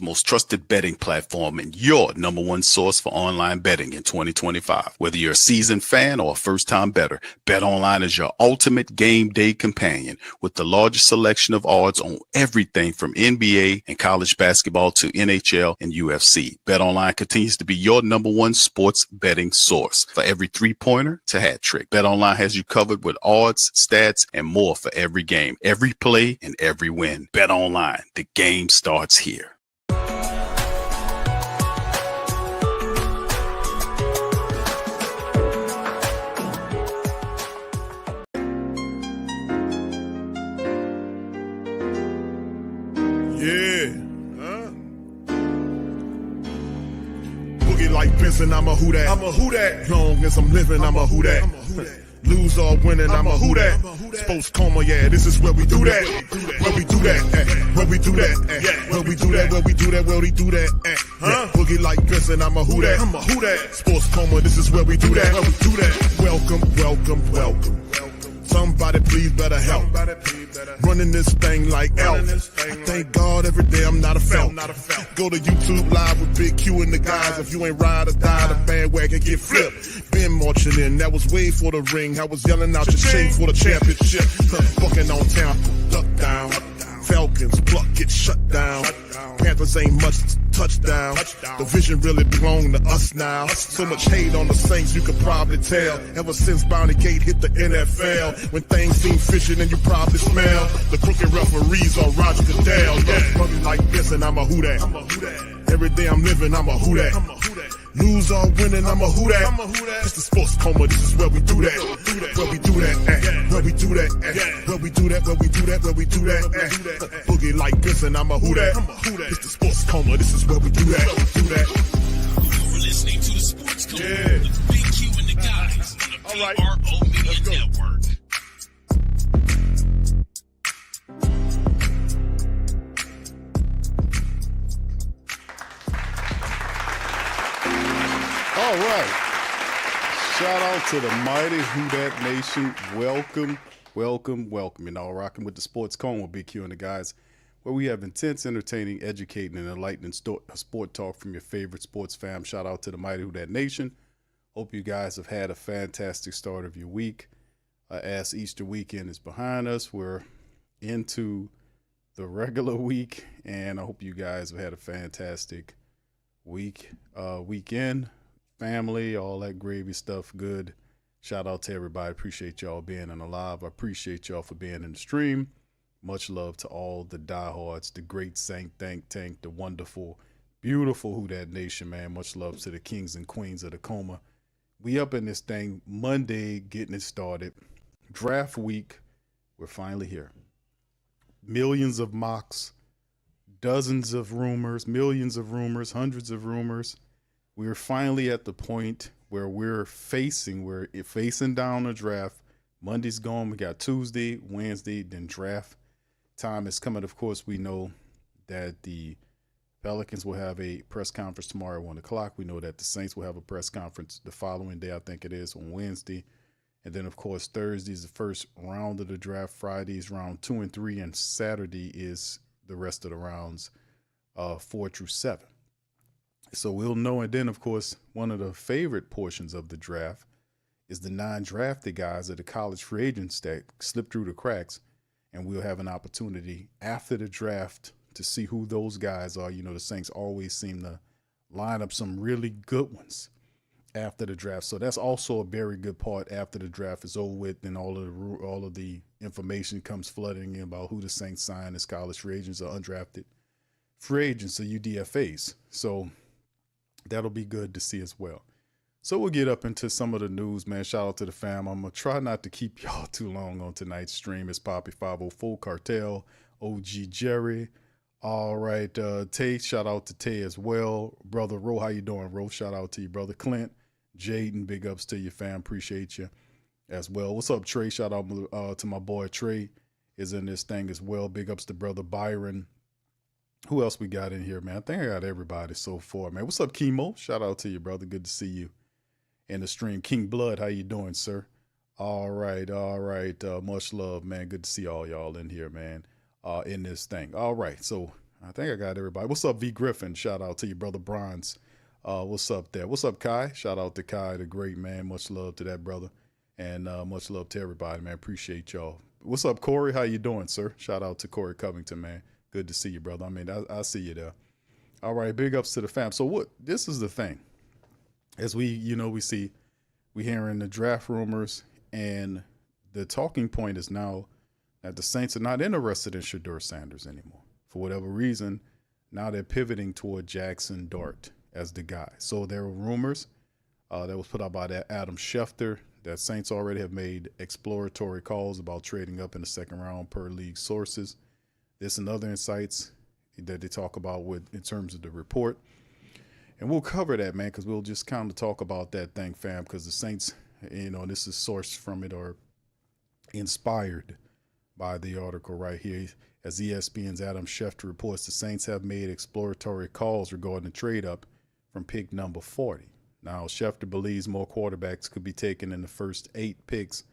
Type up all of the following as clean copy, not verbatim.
most trusted betting platform and your number one source for online betting in 2025. Whether you're a seasoned fan or a first-time bettor, BetOnline is your ultimate game day companion with the largest selection of odds on everything from NBA and college basketball to NHL and UFC. BetOnline continues to be your number one sports betting source for every three-pointer to hat trick. BetOnline has you covered with odds, stats, and more for every game, every play, and every win. BetOnline, the game starts here. Like Benson, I'm a who that. I'm a who that. Long as I'm living, I'm a who that. Lose or winning, I'm a who that. Sports Coma, yeah, this is where we do that. Where we do that, where we do that, where we do that, where we do that, where we do that. Boogie like Benson, I'm a who that. I'm a who that. Sports Coma, this is where we do that. Where we do that. Welcome, welcome, welcome. Somebody please better help. Running this thing like Elf. I thank God every day I'm not a felt. Go to YouTube Live with Big Q and the guys. If you ain't ride or die, the bandwagon get flipped. Been marching in, that was way for the ring. I was yelling out your chain for the championship. Bucking on town, duck down. Falcons, pluck, get shut down. Panthers ain't much touchdown. The vision really belong to us now. So much hate on the Saints, you could probably tell. Ever since Bounty Gate hit the NFL, when things seem fishy and you probably smell the crooked referees on Roger Goodell. Yeah, running like this and I'm a who that. Every day I'm living, I'm a who that. Lose or winning, I'm a who that. It's the Sports Coma, this is where we do that. Where we do that, where we do that, where we do that, where we do that, where we do that. Boogie like this and I'm a who that. It's the Sports Coma, this is where we do that. You're listening to the Sports Coma with Big Q and the guys on the PRO Media Network. All right. Shout out to the mighty Who Dat Nation. Welcome, welcome, welcome. You know, rocking with the Sports Coma with Big Q and the guys, where we have intense, entertaining, educating, and enlightening sport talk from your favorite sports fam. Shout out to the mighty Who Dat Nation. Hope you guys have had a fantastic start of your week. As Easter weekend is behind us, we're into the regular week, and I hope you guys have had a fantastic weekend. Family, all that gravy stuff, good. Shout out to everybody. Appreciate y'all being in the live. I appreciate y'all for being in the stream. Much love to all the diehards, the great Saint Tank, the wonderful, beautiful Who Dat Nation, man. Much love to the kings and queens of the Coma. We up in this thing Monday, getting it started. Draft week, we're finally here. Millions of mocks, dozens of rumors, millions of rumors, hundreds of rumors. We're finally at the point where we're facing down the draft. Monday's gone. We got Tuesday, Wednesday, then draft time is coming. Of course, we know that the Pelicans will have a press conference tomorrow at 1 o'clock. We know that the Saints will have a press conference the following day, I think it is, on Wednesday. And then, of course, Thursday is the first round of the draft. Friday is round 2 and 3, and Saturday is the rest of the rounds 4 through 7. So we'll know. And then, of course, one of the favorite portions of the draft is the non-drafted guys of the college free agents that slip through the cracks. And we'll have an opportunity after the draft to see who those guys are. You know, the Saints always seem to line up some really good ones after the draft. So that's also a very good part after the draft is over with, and all of the information comes flooding in about who the Saints sign as college free agents or undrafted free agents or UDFAs. So that'll be good to see as well. So we'll get up into some of the news, man. Shout out to the fam. I'm going to try not to keep y'all too long on tonight's stream. It's Poppy 504, Cartel, OG Jerry. All right, Tay, shout out to Tay as well. Brother Ro, how you doing, Ro? Shout out to you, brother Clint. Jaden, big ups to you, fam. Appreciate you as well. What's up, Trey? Shout out to my boy Trey is in this thing as well. Big ups to brother Byron. Who else we got in here, man? I think I got everybody so far, man. What's up, Chemo? Shout out to you, brother. Good to see you in the stream. King Blood, how you doing, sir? All right. Much love, man. Good to see all y'all in here, man, in this thing. All right, so I think I got everybody. What's up, V Griffin? Shout out to your brother Bronze. What's up there? What's up, Kai? Shout out to Kai, the great man. Much love to that brother, and much love to everybody, man. Appreciate y'all. What's up, Corey? How you doing, sir? Shout out to Corey Covington, man. Good to see you, brother. I mean, I see you there. All right, big ups to the fam. So what? This is the thing. As we hearing the draft rumors, and the talking point is now that the Saints are not interested in Shedeur Sanders anymore. For whatever reason, now they're pivoting toward Jackson Dart as the guy. So there were rumors that was put out by that Adam Schefter that Saints already have made exploratory calls about trading up in the second round per league sources. This and other insights that they talk about in terms of the report. And we'll cover that, man, because we'll just kind of talk about that thing, fam, because the Saints, this is sourced from it or inspired by the article right here. As ESPN's Adam Schefter reports, the Saints have made exploratory calls regarding the trade up from pick number 40. Now, Schefter believes more quarterbacks could be taken in the first 8 picks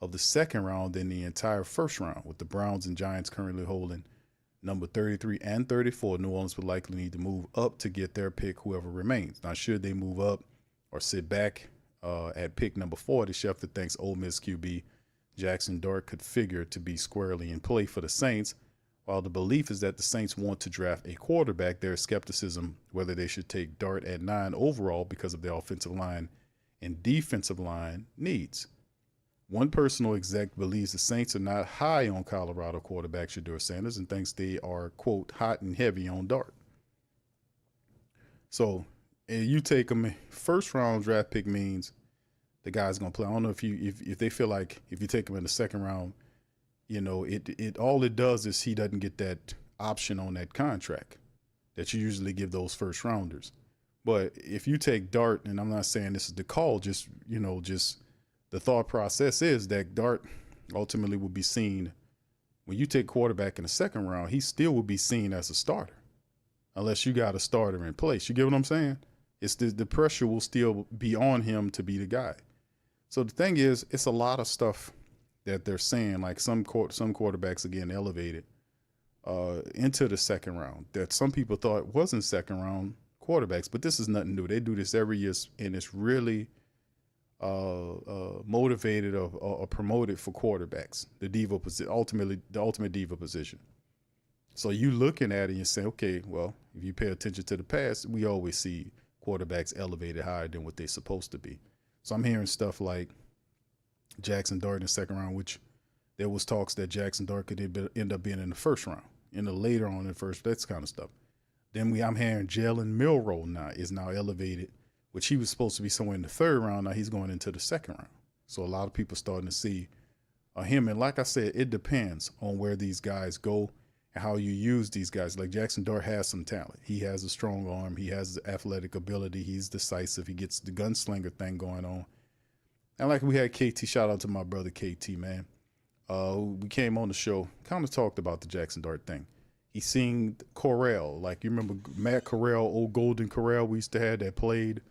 of the second round than the entire first round, with the Browns and Giants currently holding number 33 and 34. New Orleans would likely need to move up to get their pick, whoever remains. Now, should they move up or sit back at pick number 40, Schefter thinks Ole Miss QB Jackson Dart could figure to be squarely in play for the Saints. While the belief is that the Saints want to draft a quarterback, there is skepticism whether they should take Dart at 9 overall because of the offensive line and defensive line needs. One personal exec believes the Saints are not high on Colorado quarterback Shedeur Sanders and thinks they are, quote, hot and heavy on Dart. So you take him, first round draft pick means the guy's going to play. I don't know if they feel like if you take him in the second round, it all it does is he doesn't get that option on that contract that you usually give those first rounders. But if you take Dart, and I'm not saying this is the call, just the thought process is that Dart ultimately will be seen when you take quarterback in the second round, he still will be seen as a starter unless you got a starter in place. You get what I'm saying? It's the pressure will still be on him to be the guy. So the thing is, it's a lot of stuff that they're saying, like some quarterbacks are getting elevated into the second round that some people thought wasn't second round quarterbacks, but this is nothing new. They do this every year, and it's really motivated or promoted for quarterbacks, the diva position, ultimately the ultimate diva position. So you looking at it and you say, okay, well, if you pay attention to the past, we always see quarterbacks elevated higher than what they're supposed to be. So I'm hearing stuff like Jackson Dart in the second round, which there was talks that Jackson Dart could end up being in the first round, later on in the first, that's kind of stuff. Then I'm hearing Jalen Milroe is now elevated, which he was supposed to be somewhere in the third round. Now he's going into the second round. So a lot of people starting to see him. And like I said, it depends on where these guys go and how you use these guys. Like Jackson Dart has some talent. He has a strong arm. He has athletic ability. He's decisive. He gets the gunslinger thing going on. And like we had KT, shout out to my brother KT, man. We came on the show, kind of talked about the Jackson Dart thing. He seen Corral. Like, you remember Matt Corral, old Golden Corral we used to have that played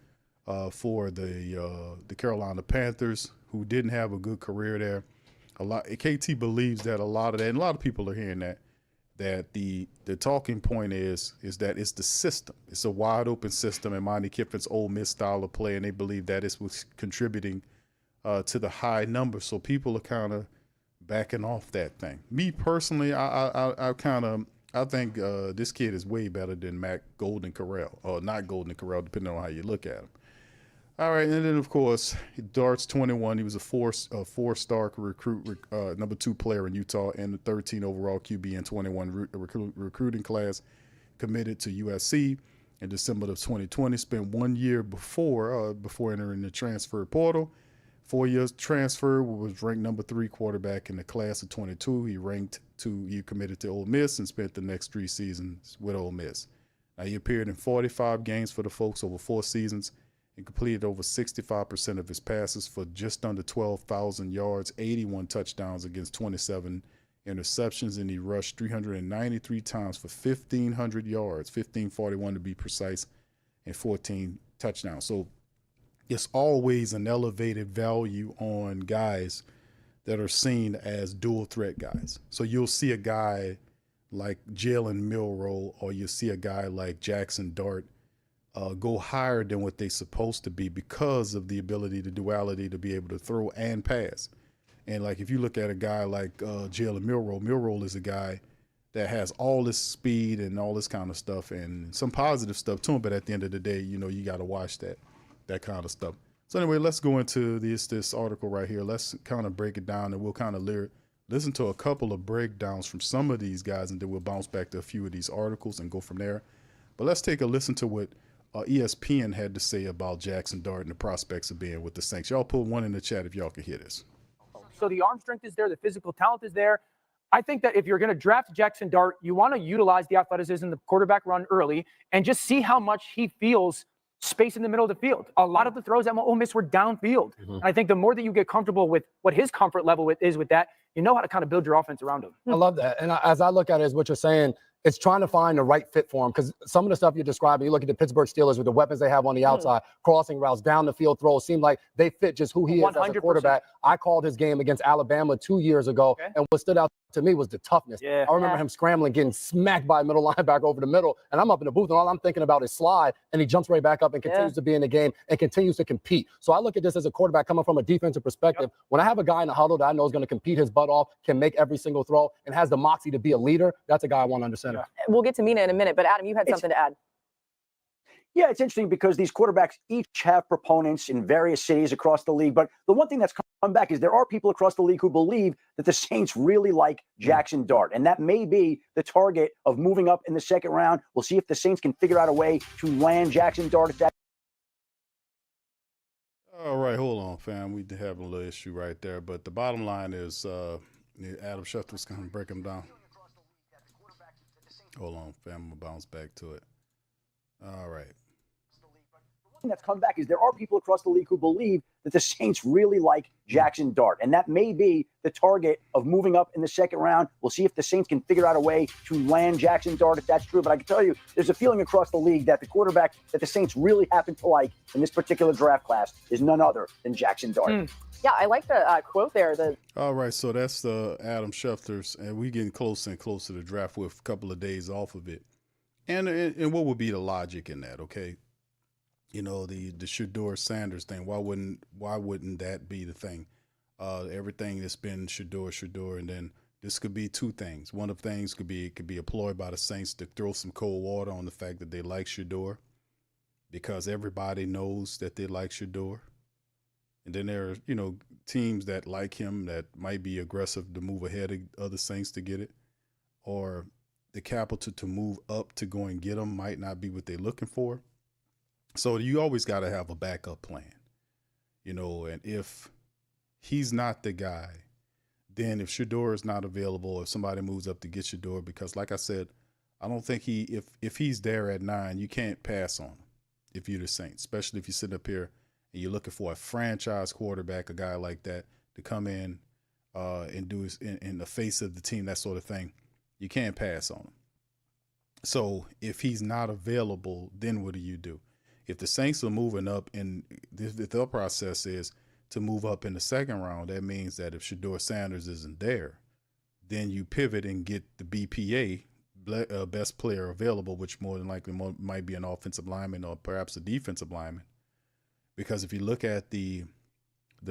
for the Carolina Panthers, who didn't have a good career there. KT believes that a lot of that, and a lot of people are hearing that the talking point is that it's the system. It's a wide open system, and Monty Kiffin's Ole Miss style of play, and they believe that is what's contributing to the high number. So people are kind of backing off that thing. Me personally, I think this kid is way better than Matt Golden Corral, or not Golden Corral, depending on how you look at him. All right, and then of course, Dart's 21. He was a four-star recruit, number 2 player in Utah, and the 13 overall QB in 21 recruiting class. Committed to USC in December of 2020. Spent 1 year before entering the transfer portal. 4 years transfer, was ranked number 3 quarterback in the class of 22. He committed to Ole Miss and spent the next 3 seasons with Ole Miss. Now, he appeared in 45 games for the folks over 4 seasons and completed over 65% of his passes for just under 12,000 yards, 81 touchdowns against 27 interceptions, and he rushed 393 times for 1,500 yards, 1,541 to be precise, and 14 touchdowns. So it's always an elevated value on guys that are seen as dual threat guys. So you'll see a guy like Jalen Milroe, or you see a guy like Jackson Dart go higher than what they're supposed to be because of the ability, the duality to be able to throw and pass. And like if you look at a guy like Jalen Milroe, Milroe is a guy that has all this speed and all this kind of stuff and some positive stuff to him. But at the end of the day, you know, you got to watch that kind of stuff. So anyway, let's go into this article right here. Let's kind of break it down, and we'll kind of listen to a couple of breakdowns from some of these guys, and then we'll bounce back to a few of these articles and go from there. But let's take a listen to what ESPN had to say about Jackson Dart and the prospects of being with the Saints. Y'all put one in the chat if y'all can hear this. So the arm strength is there, the physical talent is there. I think that if you're going to draft Jackson Dart, you want to utilize the athleticism, the quarterback run early, and just see how much he feels space in the middle of the field. A lot of the throws at Ole Miss were downfield. And I think the more that you get comfortable with what his comfort level is with that, you know how to kind of build your offense around him. I love that. And as I look at it, is what you're saying, it's trying to find the right fit for him, because some of the stuff you're describing, you look at the Pittsburgh Steelers with the weapons they have on the outside, crossing routes, down the field throws, seem like they fit just who he is 100%. As a quarterback. I called his game against Alabama 2 years ago, and what stood out to me was the toughness. I remember him scrambling, getting smacked by a middle linebacker over the middle, and I'm up in the booth, and all I'm thinking about is slide, and he jumps right back up and continues to be in the game and continues to compete. So I look at this as a quarterback coming from a defensive perspective. When I have a guy in the huddle that I know is going to compete his butt off, can make every single throw, and has the moxie to be a leader, that's a guy I want under center. We'll get to Mina in a minute, but Adam, you had something to add. Yeah, it's interesting because these quarterbacks each have proponents in various cities across the league. But the one thing that's come back is there are people across the league who believe that the Saints really like Jackson Dart. And that may be the target of moving up in the second round. We'll see if the Saints can figure out a way to land Jackson Dart at that. All right, hold on, fam. We have a little issue right there. But the bottom line is Adam Schefter's going to break them down. Hold on, fam. I'm going to bounce back to it. All right. The thing that's come back is there are people across the league who believe that the Saints really like Jackson Dart. And that may be the target of moving up in the second round. We'll see if the Saints can figure out a way to land Jackson Dart if that's true. But I can tell you, there's a feeling across the league that the quarterback that the Saints really happen to like in this particular draft class is none other than Jackson Dart. Yeah, I like the quote there. All right, so that's Adam Schefter's, and we're getting closer and closer to the draft with a couple of days off of it. And what would be the logic in that, okay? You know, the Shedeur Sanders thing, why wouldn't that be the thing? Everything that's been Shedeur, and then this could be two things. One of the things could be a ploy by the Saints to throw some cold water on the fact that they like Shedeur, because everybody knows that they like Shedeur. And then there are, you know, teams that like him that might be aggressive to move ahead of other Saints to get it, or the capital to move up to go and get them might not be what they're looking for. So you always got to have a backup plan, you know, and if he's not the guy, then if Shedeur is not available, if somebody moves up to get Shedeur, because like I said, I don't think if he's there at 9, you can't pass on him if you're the Saints, especially if you sit up here and you're looking for a franchise quarterback, a guy like that to come in and do his in the face of the team, that sort of thing. You can't pass on him. So if he's not available, then what do? If the Saints are moving up, and the process is to move up in the second round, that means that if Shedeur Sanders isn't there, then you pivot and get the BPA, best player available, which more than likely might be an offensive lineman or perhaps a defensive lineman. Because if you look at the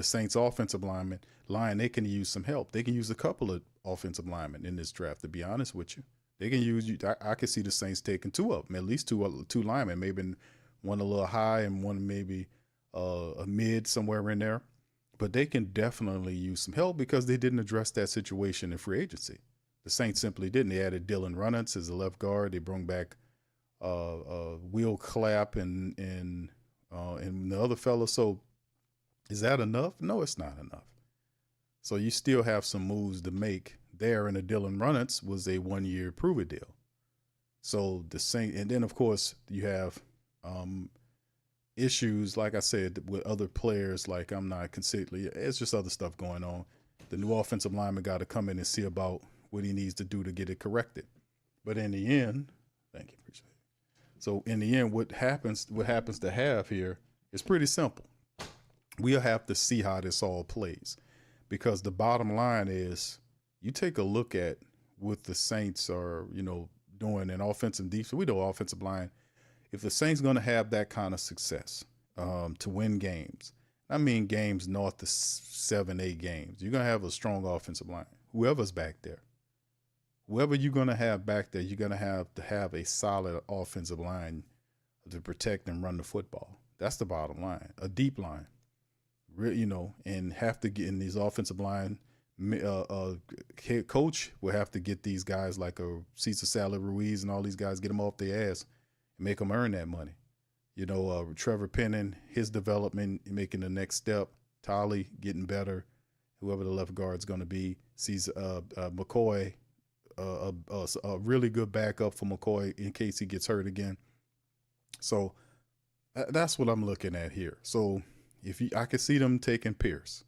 Saints offensive line, they can use some help. They can use a couple of offensive linemen in this draft, to be honest with you. They can use you. I could see the Saints taking two of them, at least two linemen, maybe one a little high and one maybe a mid somewhere in there. But they can definitely use some help because they didn't address that situation in free agency. The Saints simply didn't. They added Dylan Runnels as a left guard. They brought back Will Clapp and the other fellow. So is that enough? No, it's not enough. So you still have some moves to make there, and the Dylan Runnels was a 1-year prove-it deal. So the Saints, and then of course you have issues, like I said, with other players. Like it's just other stuff going on. The new offensive lineman got to come in and see about what he needs to do to get it corrected. But in the end, thank you, appreciate it. So in the end, what happens to have here is pretty simple. We'll have to see how this all plays, because the bottom line is you take a look at what the Saints are, doing in offensive defense. We know offensive line. If the Saints going to have that kind of success to win games, I mean games north of 7-8 games, you're going to have a strong offensive line. Whoever's back there. Whoever you're going to have back there, you're going to have a solid offensive line to protect and run the football. That's the bottom line. A deep line, and have to get in these offensive line. Head coach will have to get these guys like a Cesar Salad Ruiz and all these guys, get them off their ass and make them earn that money. Trevor Penning, his development, making the next step. Tolly getting better. Whoever the left guard is going to be. Sees McCoy, a really good backup for McCoy in case he gets hurt again. So that's what I'm looking at here. So I could see them taking Pierce.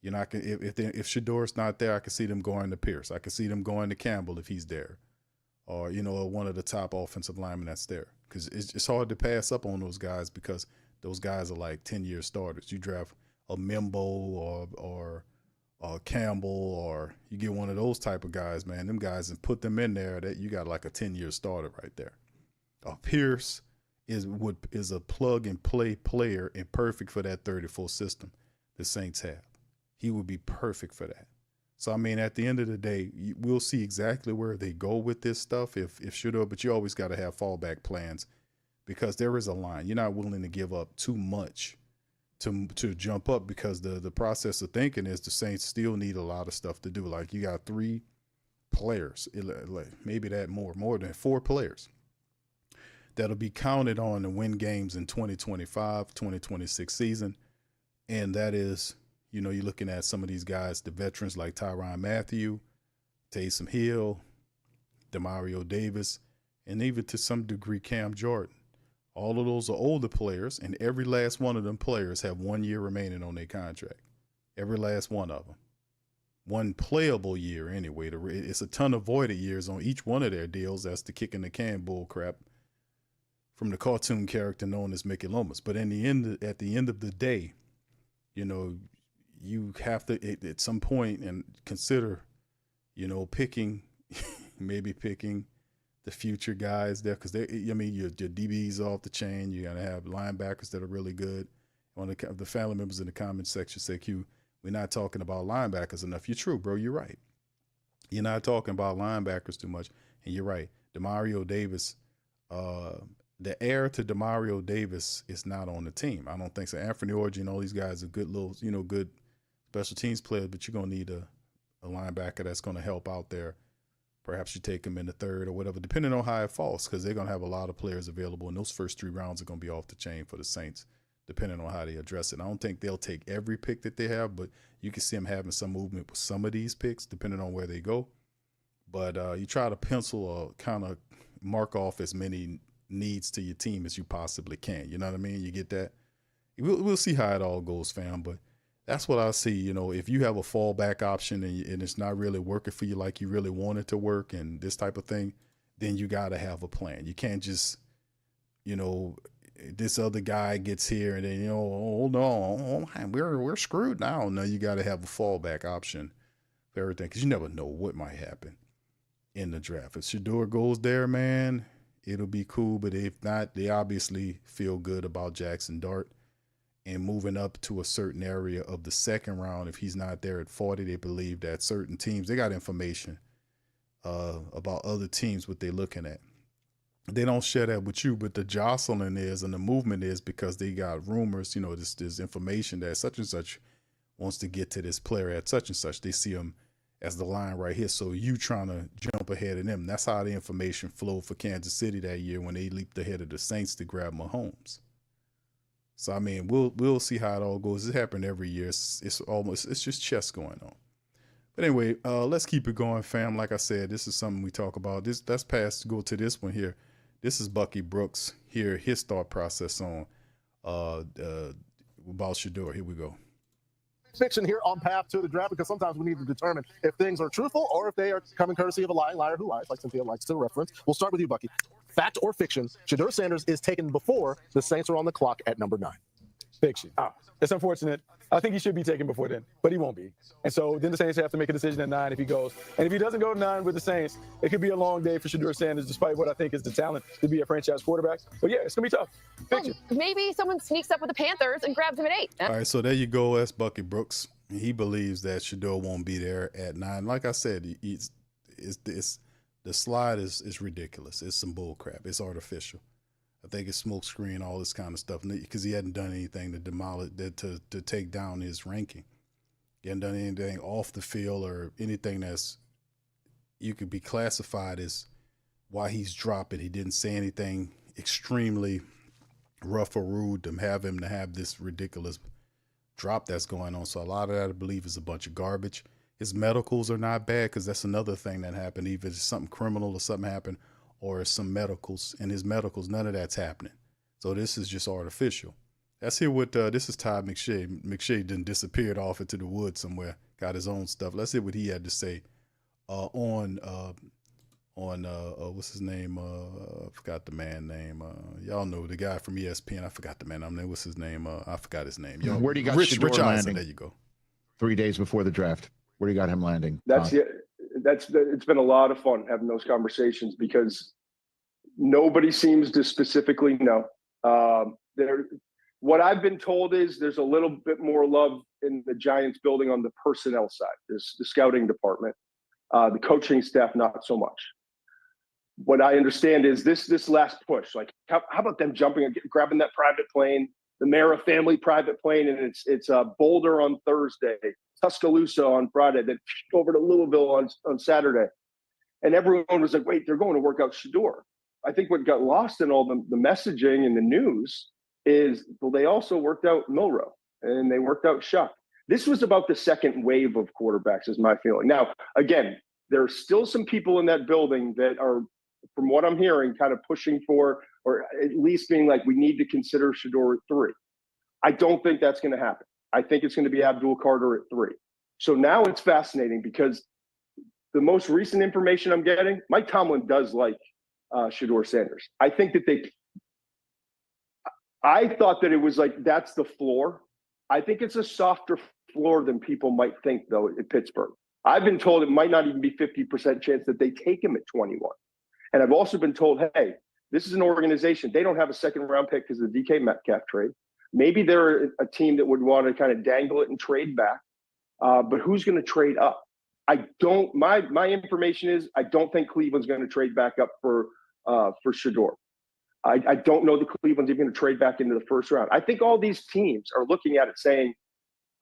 If Shedeur's not there, I could see them going to Pierce. I could see them going to Campbell if he's there, or one of the top offensive linemen that's there. Because it's hard to pass up on those guys because those guys are like 10-year starters. You draft a Mimbo or Campbell, or you get one of those type of guys, man. Them guys, and put them in there, that you got like a 10-year starter right there. Pierce is a plug and play player and perfect for that 34 system the Saints have. He would be perfect for that. So, I mean, at the end of the day, we'll see exactly where they go with this stuff if Shedeur, but you always got to have fallback plans because there is a line. You're not willing to give up too much to jump up because the process of thinking is the Saints still need a lot of stuff to do. Like you got 3 players, maybe that more than 4 players that'll be counted on to win games in 2025, 2026 season. And that is, you're looking at some of these guys, the veterans like Tyrann Mathieu, Taysom Hill, Demario Davis, and even to some degree Cam Jordan. All of those are older players, and every last one of them players have 1 year remaining on their contract. Every last one of them. 1 playable year anyway. It's a ton of voided years on each one of their deals. That's the kick in the can bull crap from the cartoon character known as Mickey Lomas. But at the end of the day, you have to at some point and consider, picking the future guys there because your DBs are off the chain. You're gonna have linebackers that are really good. One of the family members in the comment section said, "Q, we're not talking about linebackers enough." You're true, bro. You're right. You're not talking about linebackers too much, and you're right. Demario Davis, the heir to Demario Davis is not on the team. I don't think so. Anthony Orji and all these guys are good little, good special teams players, but you're going to need a linebacker that's going to help out there. Perhaps you take them in the 3rd or whatever, depending on how it falls, because they're going to have a lot of players available, and those first 3 rounds are going to be off the chain for the Saints, depending on how they address it. I don't think they'll take every pick that they have, but you can see them having some movement with some of these picks, depending on where they go. But you try to pencil or kind of mark off as many needs to your team as you possibly can. You know what I mean? You get that? We'll see how it all goes, fam, but that's what I see. If you have a fallback option and it's not really working for you like you really want it to work and this type of thing, then you got to have a plan. You can't just, this other guy gets here and then, hold on, we're screwed now. No, you got to have a fallback option for everything because you never know what might happen in the draft. If Shedeur goes there, man, it'll be cool. But if not, they obviously feel good about Jackson Dart. And moving up to a certain area of the 2nd round, if he's not there at 40, they believe that certain teams, they got information about other teams, what they're looking at. They don't share that with you, but the jostling is and the movement is because they got rumors, this information that such and such wants to get to this player at such and such. They see him as the line right here. So you trying to jump ahead of them. That's how the information flowed for Kansas City that year when they leaped ahead of the Saints to grab Mahomes. So, I mean, we'll see how it all goes. It happened every year. It's just chess going on. But anyway, let's keep it going, fam. Like I said, this is something we talk about. That's past to go to this one here. This is Bucky Brooks here, his thought process on about Shedeur. Here we go. Fiction here on path to the draft because sometimes we need to determine if things are truthful or if they are coming courtesy of a lying liar who lies, like Cynthia likes to reference. We'll start with you, Bucky. Fact or fiction, Shedeur Sanders is taken before the Saints are on the clock at number 9. Fiction. It's unfortunate. I think he should be taken before then, but he won't be. And so then the Saints have to make a decision at 9 if he goes. And if he doesn't go to 9 with the Saints, it could be a long day for Shedeur Sanders, despite what I think is the talent to be a franchise quarterback. But yeah, it's going to be tough. Fiction. Well, maybe someone sneaks up with the Panthers and grabs him at 8. All right, so there you go. That's Bucky Brooks. He believes that Shedeur won't be there at 9. Like I said, the slide is ridiculous. It's some bull crap. It's artificial. I think it's smoke screen, all this kind of stuff, because he hadn't done anything to demolish, to take down his ranking. He hadn't done anything off the field or anything that's you could be classified as why he's dropping. He didn't say anything extremely rough or rude to have him to have this ridiculous drop that's going on. So a lot of that, I believe, is a bunch of garbage. His medicals are not bad, because that's another thing that happened. Either it's something criminal or something happened, or some medicals. And his medicals, none of that's happening. So this is just artificial. Let's hear what, this is Todd McShay. McShay done disappeared off into the woods somewhere, got his own stuff. Let's hear what he had to say on what's his name? I forgot the man name. Y'all know the guy from ESPN. I forgot the man. What's his name? I forgot his name. Where do you got Rich Shedeur Eisen, landing? there you go. 3 days before the draft. Where do you got him landing? It's been a lot of fun having those conversations, because nobody seems to specifically know. What I've been told is there's a little bit more love in the Giants building on the personnel side. There's the scouting department, the coaching staff, not so much. What I understand is this last push, like how about them jumping and grabbing that private plane, the Mara family private plane, and it's Boulder on Thursday, Tuscaloosa on Friday, then over to Louisville on Saturday. And everyone was like, wait, they're going to work out Shedeur. I think what got lost in all the messaging and the news is, well, they also worked out Milroe and they worked out Schuck. This was about the second wave of quarterbacks, is my feeling. Now, again, there are still some people in that building that are, from what I'm hearing, kind of pushing for, or at least being like, we need to consider Shedeur at 3. I don't think that's going to happen. I think it's going to be Abdul Carter at 3. So now it's fascinating, because the most recent information I'm getting, Mike Tomlin does like Shedeur Sanders. I think that I thought that it was like, that's the floor. I think it's a softer floor than people might think, though, at Pittsburgh. I've been told it might not even be 50% chance that they take him at 21. And I've also been told, hey, this is an organization. They don't have a second-round pick because of the DK Metcalf trade. Maybe they're a team that would want to kind of dangle it and trade back. But who's going to trade up? My information is, I don't think Cleveland's going to trade back up for Shedeur. I don't know that Cleveland's even going to trade back into the first round. I think all these teams are looking at it saying,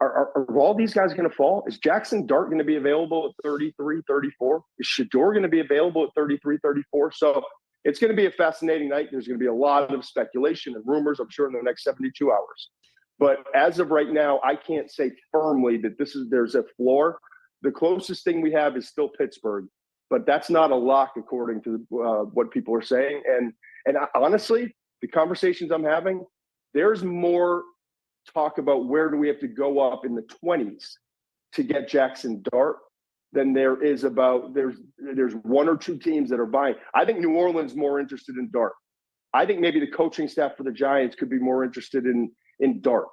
are all these guys going to fall? Is Jackson Dart going to be available at 33, 34? Is Shedeur going to be available at 33, 34? So it's going to be a fascinating night. There's going to be a lot of speculation and rumors, I'm sure, in the next 72 hours. But as of right now, I can't say firmly that there's a floor. The closest thing we have is still Pittsburgh, but that's not a lock according to what people are saying. And honestly, the conversations I'm having, there's more talk about where do we have to go up in the 20s to get Jackson Dart than there is about there's one or two teams that are buying. I think New Orleans more interested in Dart. I think maybe the coaching staff for the Giants could be more interested in Dart.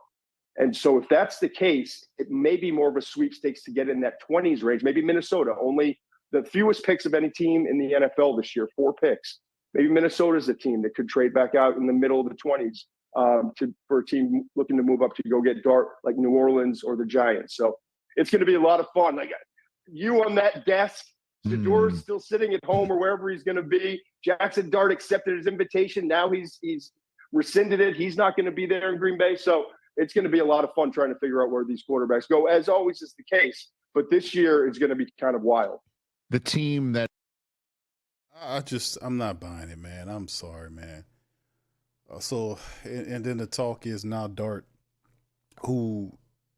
And so if that's the case, it may be more of a sweepstakes to get in that 20s range. Maybe Minnesota, only the fewest picks of any team in the NFL this year, 4 picks. Maybe Minnesota's a team that could trade back out in the middle of the 20s for a team looking to move up to go get Dart, like New Orleans or the Giants. So it's going to be a lot of fun. Like you on that desk, Shedeur's still sitting at home or wherever he's going to be. Jackson Dart accepted his invitation. Now he's rescinded it. He's not going to be there in Green Bay. So it's going to be a lot of fun trying to figure out where these quarterbacks go, as always is the case. But this year is going to be kind of wild. The team that I'm not buying it, man. I'm sorry, man. And then the talk is now Dart, who,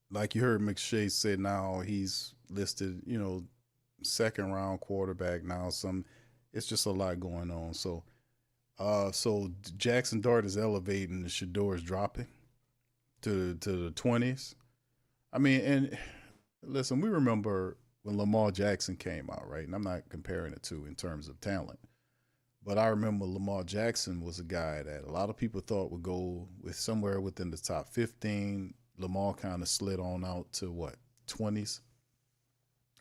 like you heard McShay say, now he's listed, second round quarterback now. It's just a lot going on. So Jackson Dart is elevating, the Shedeur is dropping to the 20s. I mean, and listen, we remember when Lamar Jackson came out, right? And I'm not comparing the two in terms of talent, But I remember Lamar Jackson was a guy that a lot of people thought would go with somewhere within the top 15. Lamar kind of slid on out to what, 20s?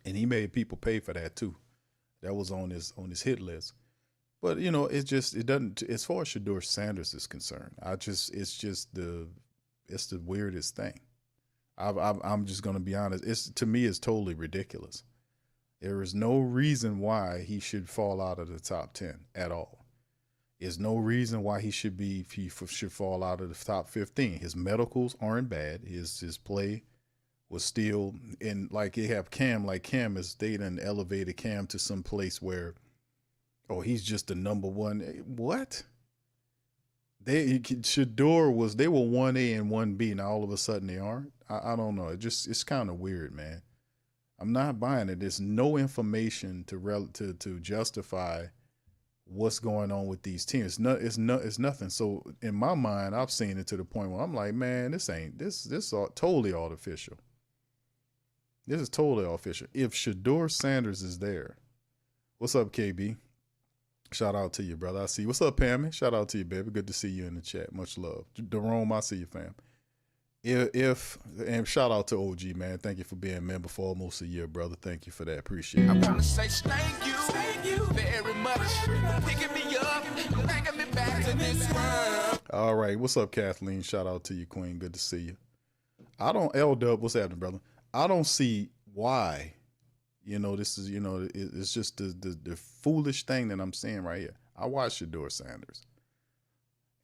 And he made people pay for that too. That was on his hit list. But you know, it doesn't, as far as Shedeur Sanders is concerned, it's the weirdest thing. I'm just gonna be honest. To me, it's totally ridiculous. There is no reason why he should fall out of the top 10 at all. There's no reason why he should fall out of the top 15. His medicals aren't bad. His play was still in, like they have Cam, like Cam is, they done elevated Cam to some place where, oh, he's just the number one. What? Shedeur they were 1A and 1B. Now all of a sudden they aren't. I don't know. It's kind of weird, man. I'm not buying it. There's no information to justify what's going on with these teams. It's nothing. So in my mind, I've seen it to the point where I'm like, man, this is totally artificial. This is totally artificial. If Shedeur Sanders is there, what's up, KB? Shout out to you, brother. I see you. What's up, Pammy? Shout out to you, baby. Good to see you in the chat. Much love. Jerome, I see you, fam. And shout out to OG, man. Thank you for being a member for almost a year, brother. Thank you for that. Appreciate it. I want to say thank you very much for picking me up, bringing me back to this world. All right. What's up, Kathleen? Shout out to you, Queen. Good to see you. L-Dub, what's happening, brother? I don't see why, this is, it's just the foolish thing that I'm saying right here. I watched Shedeur Sanders.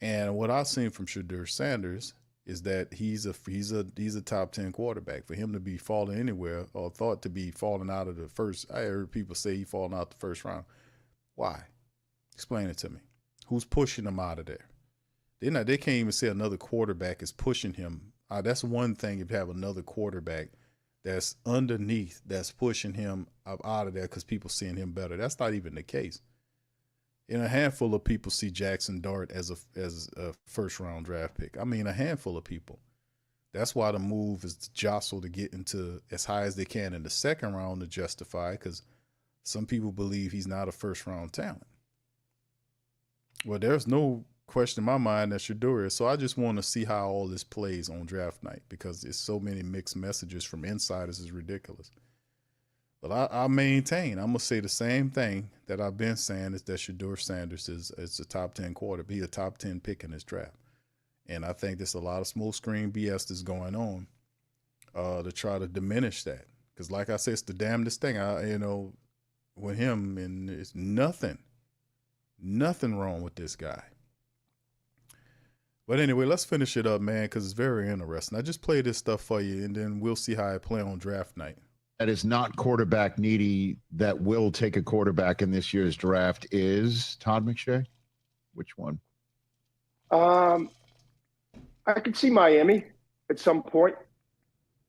And what I've seen from Shedeur Sanders is that he's a top 10 quarterback. For him to be falling anywhere or thought to be falling out of the first, I heard people say he falling out the first round. Why? Explain it to me. Who's pushing him out of there? They can't even say another quarterback is pushing him. That's one thing if you have another quarterback that's underneath that's pushing him out of there because people seeing him better. That's not even the case. And a handful of people see Jackson Dart as a first round draft pick. I mean, a handful of people. That's why the move is to jostle to get into as high as they can in the second round to justify, because some people believe he's not a first round talent. Well, there's no question in my mind that Shedeur is. So I just want to see how all this plays on draft night, because it's so many mixed messages from insiders is ridiculous. But I maintain, I'm going to say the same thing that I've been saying, is that Shedeur Sanders is a top 10 quarterback. He's a top 10 pick in this draft. And I think there's a lot of smoke screen BS that's going on to try to diminish that. Because like I said, it's the damnedest thing, with him, and it's nothing wrong with this guy. But anyway, let's finish it up, man, because it's very interesting. I just play this stuff for you, and then we'll see how I play on draft night. That is not quarterback needy, that will take a quarterback in this year's draft is Todd McShay? Which one? I could see Miami at some point.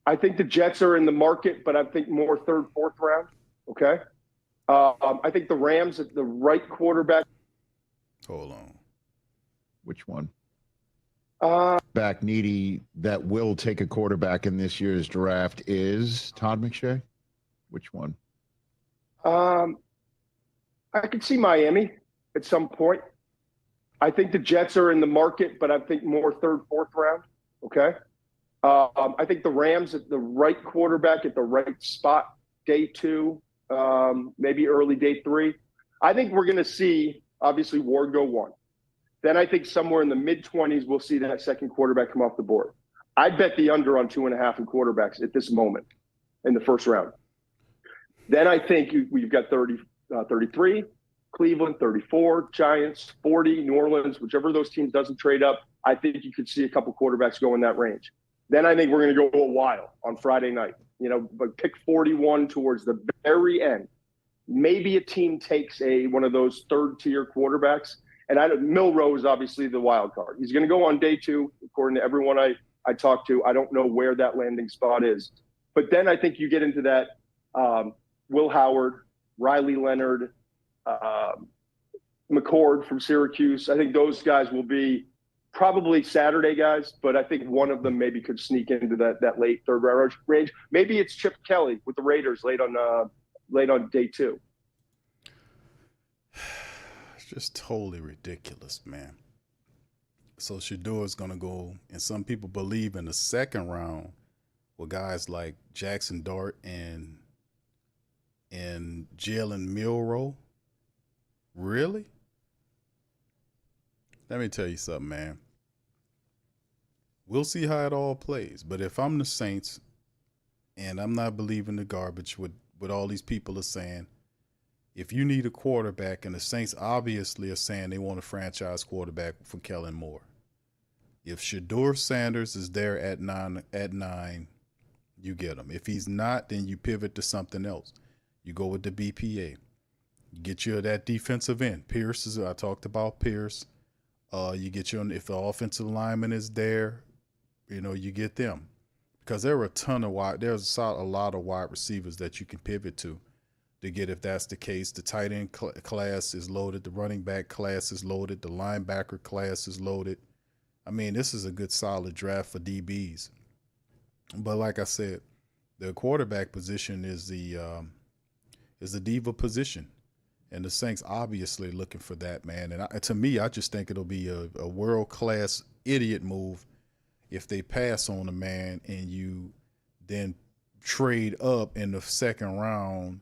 I think the Jets are in the market, but I think more third, fourth round. Okay. I think the Rams at the right quarterback. Hold on. Which one? Back needy that will take a quarterback in this year's draft is Todd McShay? Which one? I could see Miami at some point. I think the Jets are in the market, but I think more third, fourth round. Okay. I think the Rams at the right quarterback at the right spot, day 2, maybe early day 3. I think we're going to see, obviously, Ward go 1. Then I think somewhere in the mid-20s, we'll see that second quarterback come off the board. I'd bet the under on 2.5 in quarterbacks at this moment in the first round. Then I think we've got 33, Cleveland, 34, Giants, 40, New Orleans, whichever of those teams doesn't trade up. I think you could see a couple quarterbacks go in that range. Then I think we're going to go a while on Friday night, but pick 41 towards the very end. Maybe a team takes one of those third-tier quarterbacks. And Milroe is obviously the wild card. He's going to go on day 2, according to everyone I talked to. I don't know where that landing spot is. But then I think you get into that Will Howard, Riley Leonard, McCord from Syracuse. I think those guys will be probably Saturday guys, but I think one of them maybe could sneak into that late third round range. Maybe it's Chip Kelly with the Raiders late on day 2. Just totally ridiculous, man. So Shedeur is going to go, and some people believe in the second round with guys like Jackson Dart and Jalen Milroe. Really? Let me tell you something, man. We'll see how it all plays. But if I'm the Saints, and I'm not believing the garbage what all these people are saying, if you need a quarterback, and the Saints obviously are saying they want a franchise quarterback for Kellen Moore. If Shedeur Sanders is there at nine, you get him. If he's not, then you pivot to something else. You go with the BPA. You get you that defensive end. Pierce I talked about Pierce. You get you if the offensive lineman is there, you get them. Because there's a lot of wide receivers that you can pivot to get if that's the case. The tight end class is loaded. The running back class is loaded. The linebacker class is loaded. I mean, this is a good solid draft for DBs. But like I said, the quarterback position is the diva position. And the Saints obviously looking for that, man. And to me, I just think it'll be a world-class idiot move if they pass on a man and you then trade up in the second round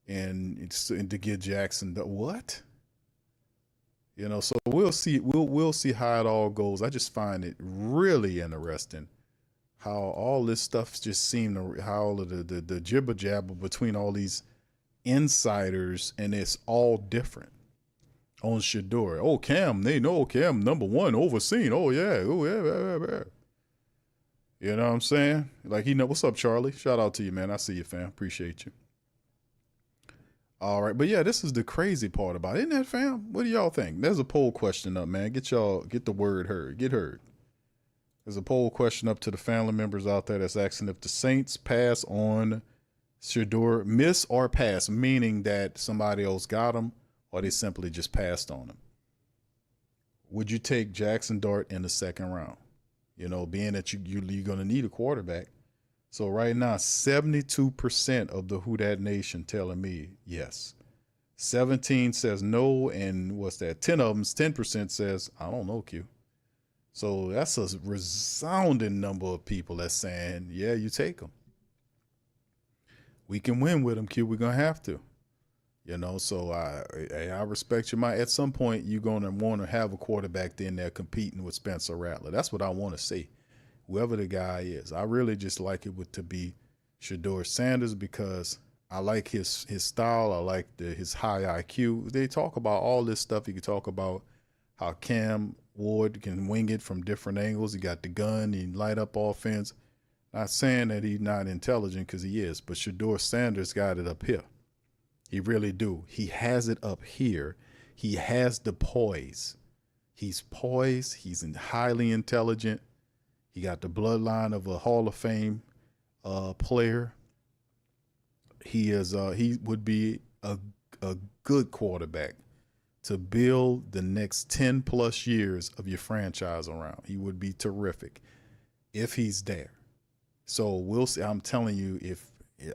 and to get Jackson. What? So we'll see. We'll see how it all goes. I just find it really interesting how all this stuff just seemed to, how the jibber jabber between all these insiders, and it's all different on Shedeur. Oh, Cam, they know Cam number one overseen. Oh yeah. You know what I'm saying? Like what's up, Charlie? Shout out to you, man. I see you, fam. Appreciate you. All right, but yeah, this is the crazy part about it, isn't that, fam? What do y'all think? There's a poll question up, man. Get the word heard. Get heard. There's a poll question up to the family members out there that's asking if the Saints pass on Shedeur, miss or pass, meaning that somebody else got him or they simply just passed on him. Would you take Jackson Dart in the second round? Being that you're going to need a quarterback. So right now, 72% of the Who Dat Nation telling me yes. 17 says no, and what's that? 10 of them, 10% says, I don't know, Q. So that's a resounding number of people that's saying, yeah, you take them. We can win with them, Q. We're going to have to. So I respect your mind. At some point, you're going to want to have a quarterback in there competing with Spencer Rattler. That's what I want to see. Whoever the guy is. I really just like it to be Shedeur Sanders because I like his style. I like his high IQ. They talk about all this stuff. You can talk about how Cam Ward can wing it from different angles. He got the gun. He light up offense. Not saying that he's not intelligent because he is, but Shedeur Sanders got it up here. He really do. He has it up here. He has the poise. He's poised. He's highly intelligent. He got the bloodline of a Hall of Fame player. He would be a good quarterback to build the next 10 plus years of your franchise around. He would be terrific if he's there. So we'll see. I'm telling you,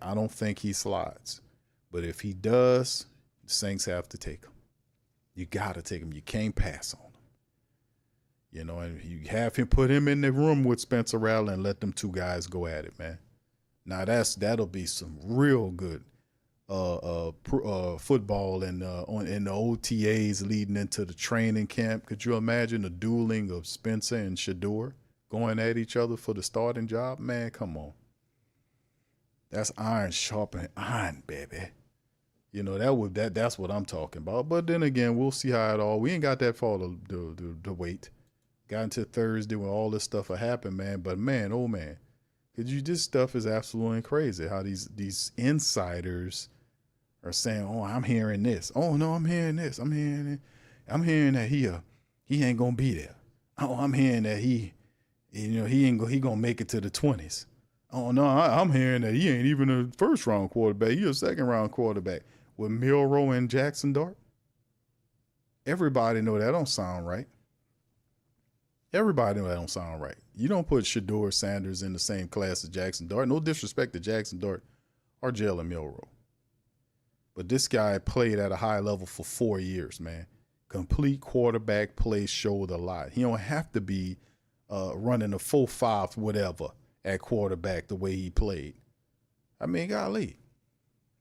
I don't think he slides, but if he does, the Saints have to take him. You got to take him. You can't pass on him. And you have him put him in the room with Spencer Rattler and let them two guys go at it, man. Now that'll be some real good football in the OTAs leading into the training camp. Could you imagine the dueling of Spencer and Shedeur going at each other for the starting job? Man, come on. That's iron sharpening iron, baby. That's what I'm talking about. But then again, we'll see how it all. We ain't got that far to wait. Got into Thursday when all this stuff will happen, man. But man, oh man, this stuff is absolutely crazy. How these insiders are saying, "Oh, I'm hearing this. Oh no, I'm hearing this. I'm hearing that he ain't gonna be there. Oh, I'm hearing that he gonna make it to the 20s. Oh no, I'm hearing that he ain't even a first round quarterback. He a second round quarterback with Milroe and Jackson Dart. Everybody know that don't sound right. Everybody know that don't sound right. You don't put Shedeur Sanders in the same class as Jackson Dart. No disrespect to Jackson Dart or Jalen Milroe. But this guy played at a high level for 4 years, man. Complete quarterback play, showed a lot. He don't have to be running a 4.5 whatever at quarterback the way he played. I mean, golly.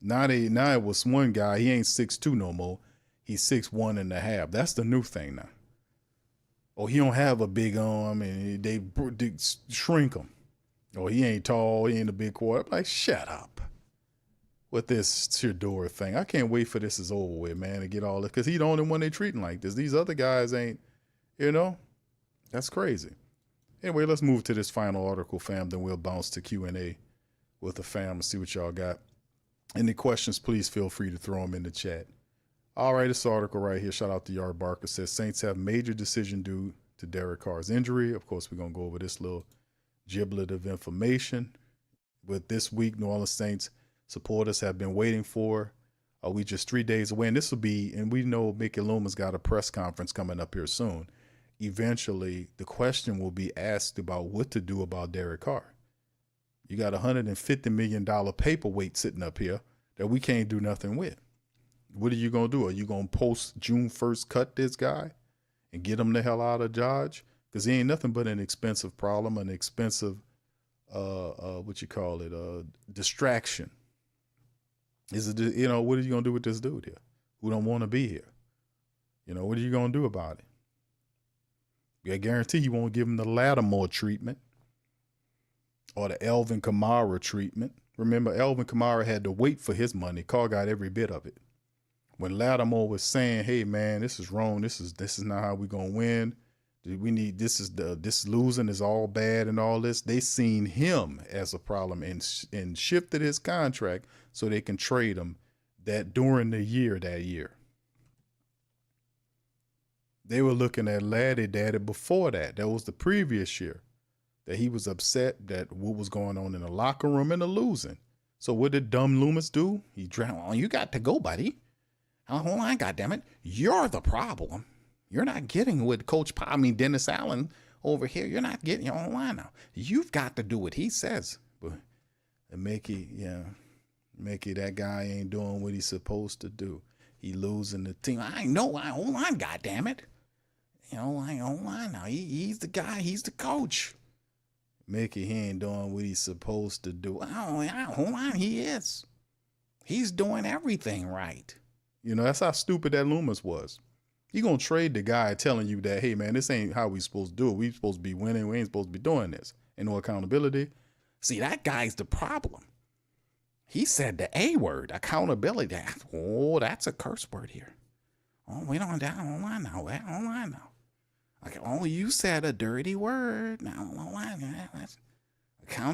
Now it was one guy. He ain't 6'2" no more. He's 6'1.5". That's the new thing now. Oh, he don't have a big arm and they shrink him. Oh, he ain't tall. He ain't a big quarterback. Like, shut up with this Shedeur thing. I can't wait for this is over with, man, to get all this. Because he's the only one they treating like this. These other guys ain't, that's crazy. Anyway, let's move to this final article, fam. Then we'll bounce to Q&A with the fam and see what y'all got. Any questions, please feel free to throw them in the chat. All right, this article right here, shout out to Yard Barker, says Saints have major decision due to Derek Carr's injury. Of course, we're going to go over this little giblet of information. But this week, New Orleans Saints supporters have been waiting for. We just 3 days away, and this will be, and we know Mickey Loomis got a press conference coming up here soon. Eventually, the question will be asked about what to do about Derek Carr. You got $150 million paperweight sitting up here that we can't do nothing with. What are you going to do? Are you going to post June 1st cut this guy and get him the hell out of Dodge? Because he ain't nothing but an expensive problem, an expensive, distraction. Is it, what are you going to do with this dude here who don't want to be here? What are you going to do about it? I guarantee you won't give him the Lattimore treatment or the Alvin Kamara treatment. Remember, Alvin Kamara had to wait for his money. Carr got every bit of it. When Lattimore was saying, "Hey man, this is wrong. This is not how we're gonna win. We need this losing is all bad and all this." They seen him as a problem and shifted his contract so they can trade him that during the year that year. They were looking at Laddie Daddy before that. That was the previous year that he was upset that what was going on in the locker room and the losing. So what did dumb Loomis do? He drowned. "Oh, you got to go, buddy. Oh, hold on, goddammit. You're the problem. You're not getting with Dennis Allen over here. You're not getting your own line now. You've got to do what he says." But Mickey, that guy ain't doing what he's supposed to do. He losing the team. I know. Hold on, goddammit. Hold on now. He's the guy. He's the coach. Mickey, he ain't doing what he's supposed to do. Hold on, he is. He's doing everything right. That's how stupid that Loomis was. You gonna trade the guy telling you that, "Hey man, this ain't how we supposed to do it. We supposed to be winning. We ain't supposed to be doing this. Ain't no accountability." See, that guy's the problem. He said the A word, accountability. Oh, that's a curse word here. Oh, we don't line now. Hold on now. Okay, oh, you said a dirty word. Now,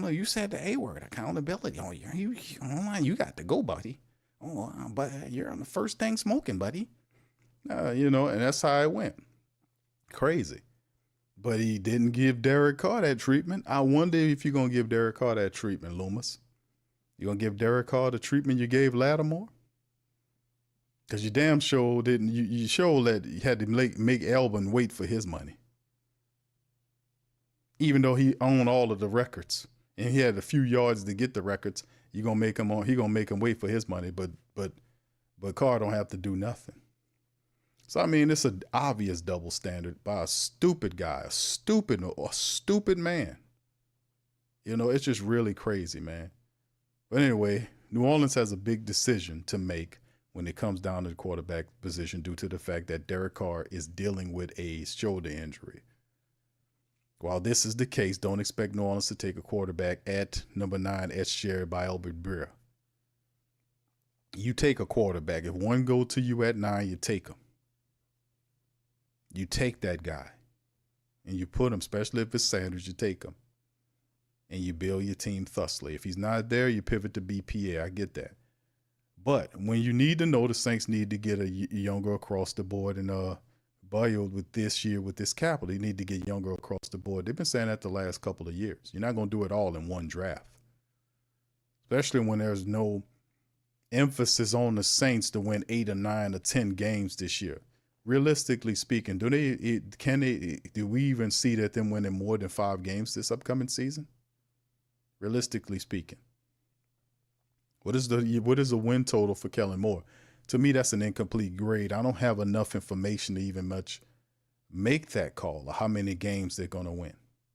you said the A word, accountability. Oh, you got to go, buddy. Oh, but you're on the first thing smoking, buddy. And that's how it went. Crazy. But he didn't give Derek Carr that treatment. I wonder if you're going to give Derek Carr that treatment, Loomis. You going to give Derek Carr the treatment you gave Lattimore? Because you damn sure didn't. You showed that you had to make Alvin wait for his money. Even though he owned all of the records and he had a few yards to get the records, he gonna make him wait for his money. But Carr don't have to do nothing. So I mean, it's an obvious double standard by a stupid guy, a stupid man. It's just really crazy, man. But anyway, New Orleans has a big decision to make when it comes down to the quarterback position due to the fact that Derek Carr is dealing with a shoulder injury. While this is the case, don't expect New Orleans to take a quarterback at number 9 as shared by Albert Breer. You take a quarterback. If one go to you at 9, you take him. You take that guy and you put him, especially if it's Sanders, you take him and you build your team thusly. If he's not there, you pivot to BPA. I get that. But when you need to know, the Saints need to get a younger across the board, and Bayou with this year with this capital, you need to get younger across the board. They've been saying that the last couple of years. You're not going to do it all in one draft, especially when there's no emphasis on the Saints to win 8 or 9 or 10 games this year. Realistically speaking, do we even see that them winning more than 5 games this upcoming season? Realistically speaking. What is the win total for Kellen Moore? To me, that's an incomplete grade. I don't have enough information to even much make that call of how many games they're going to win.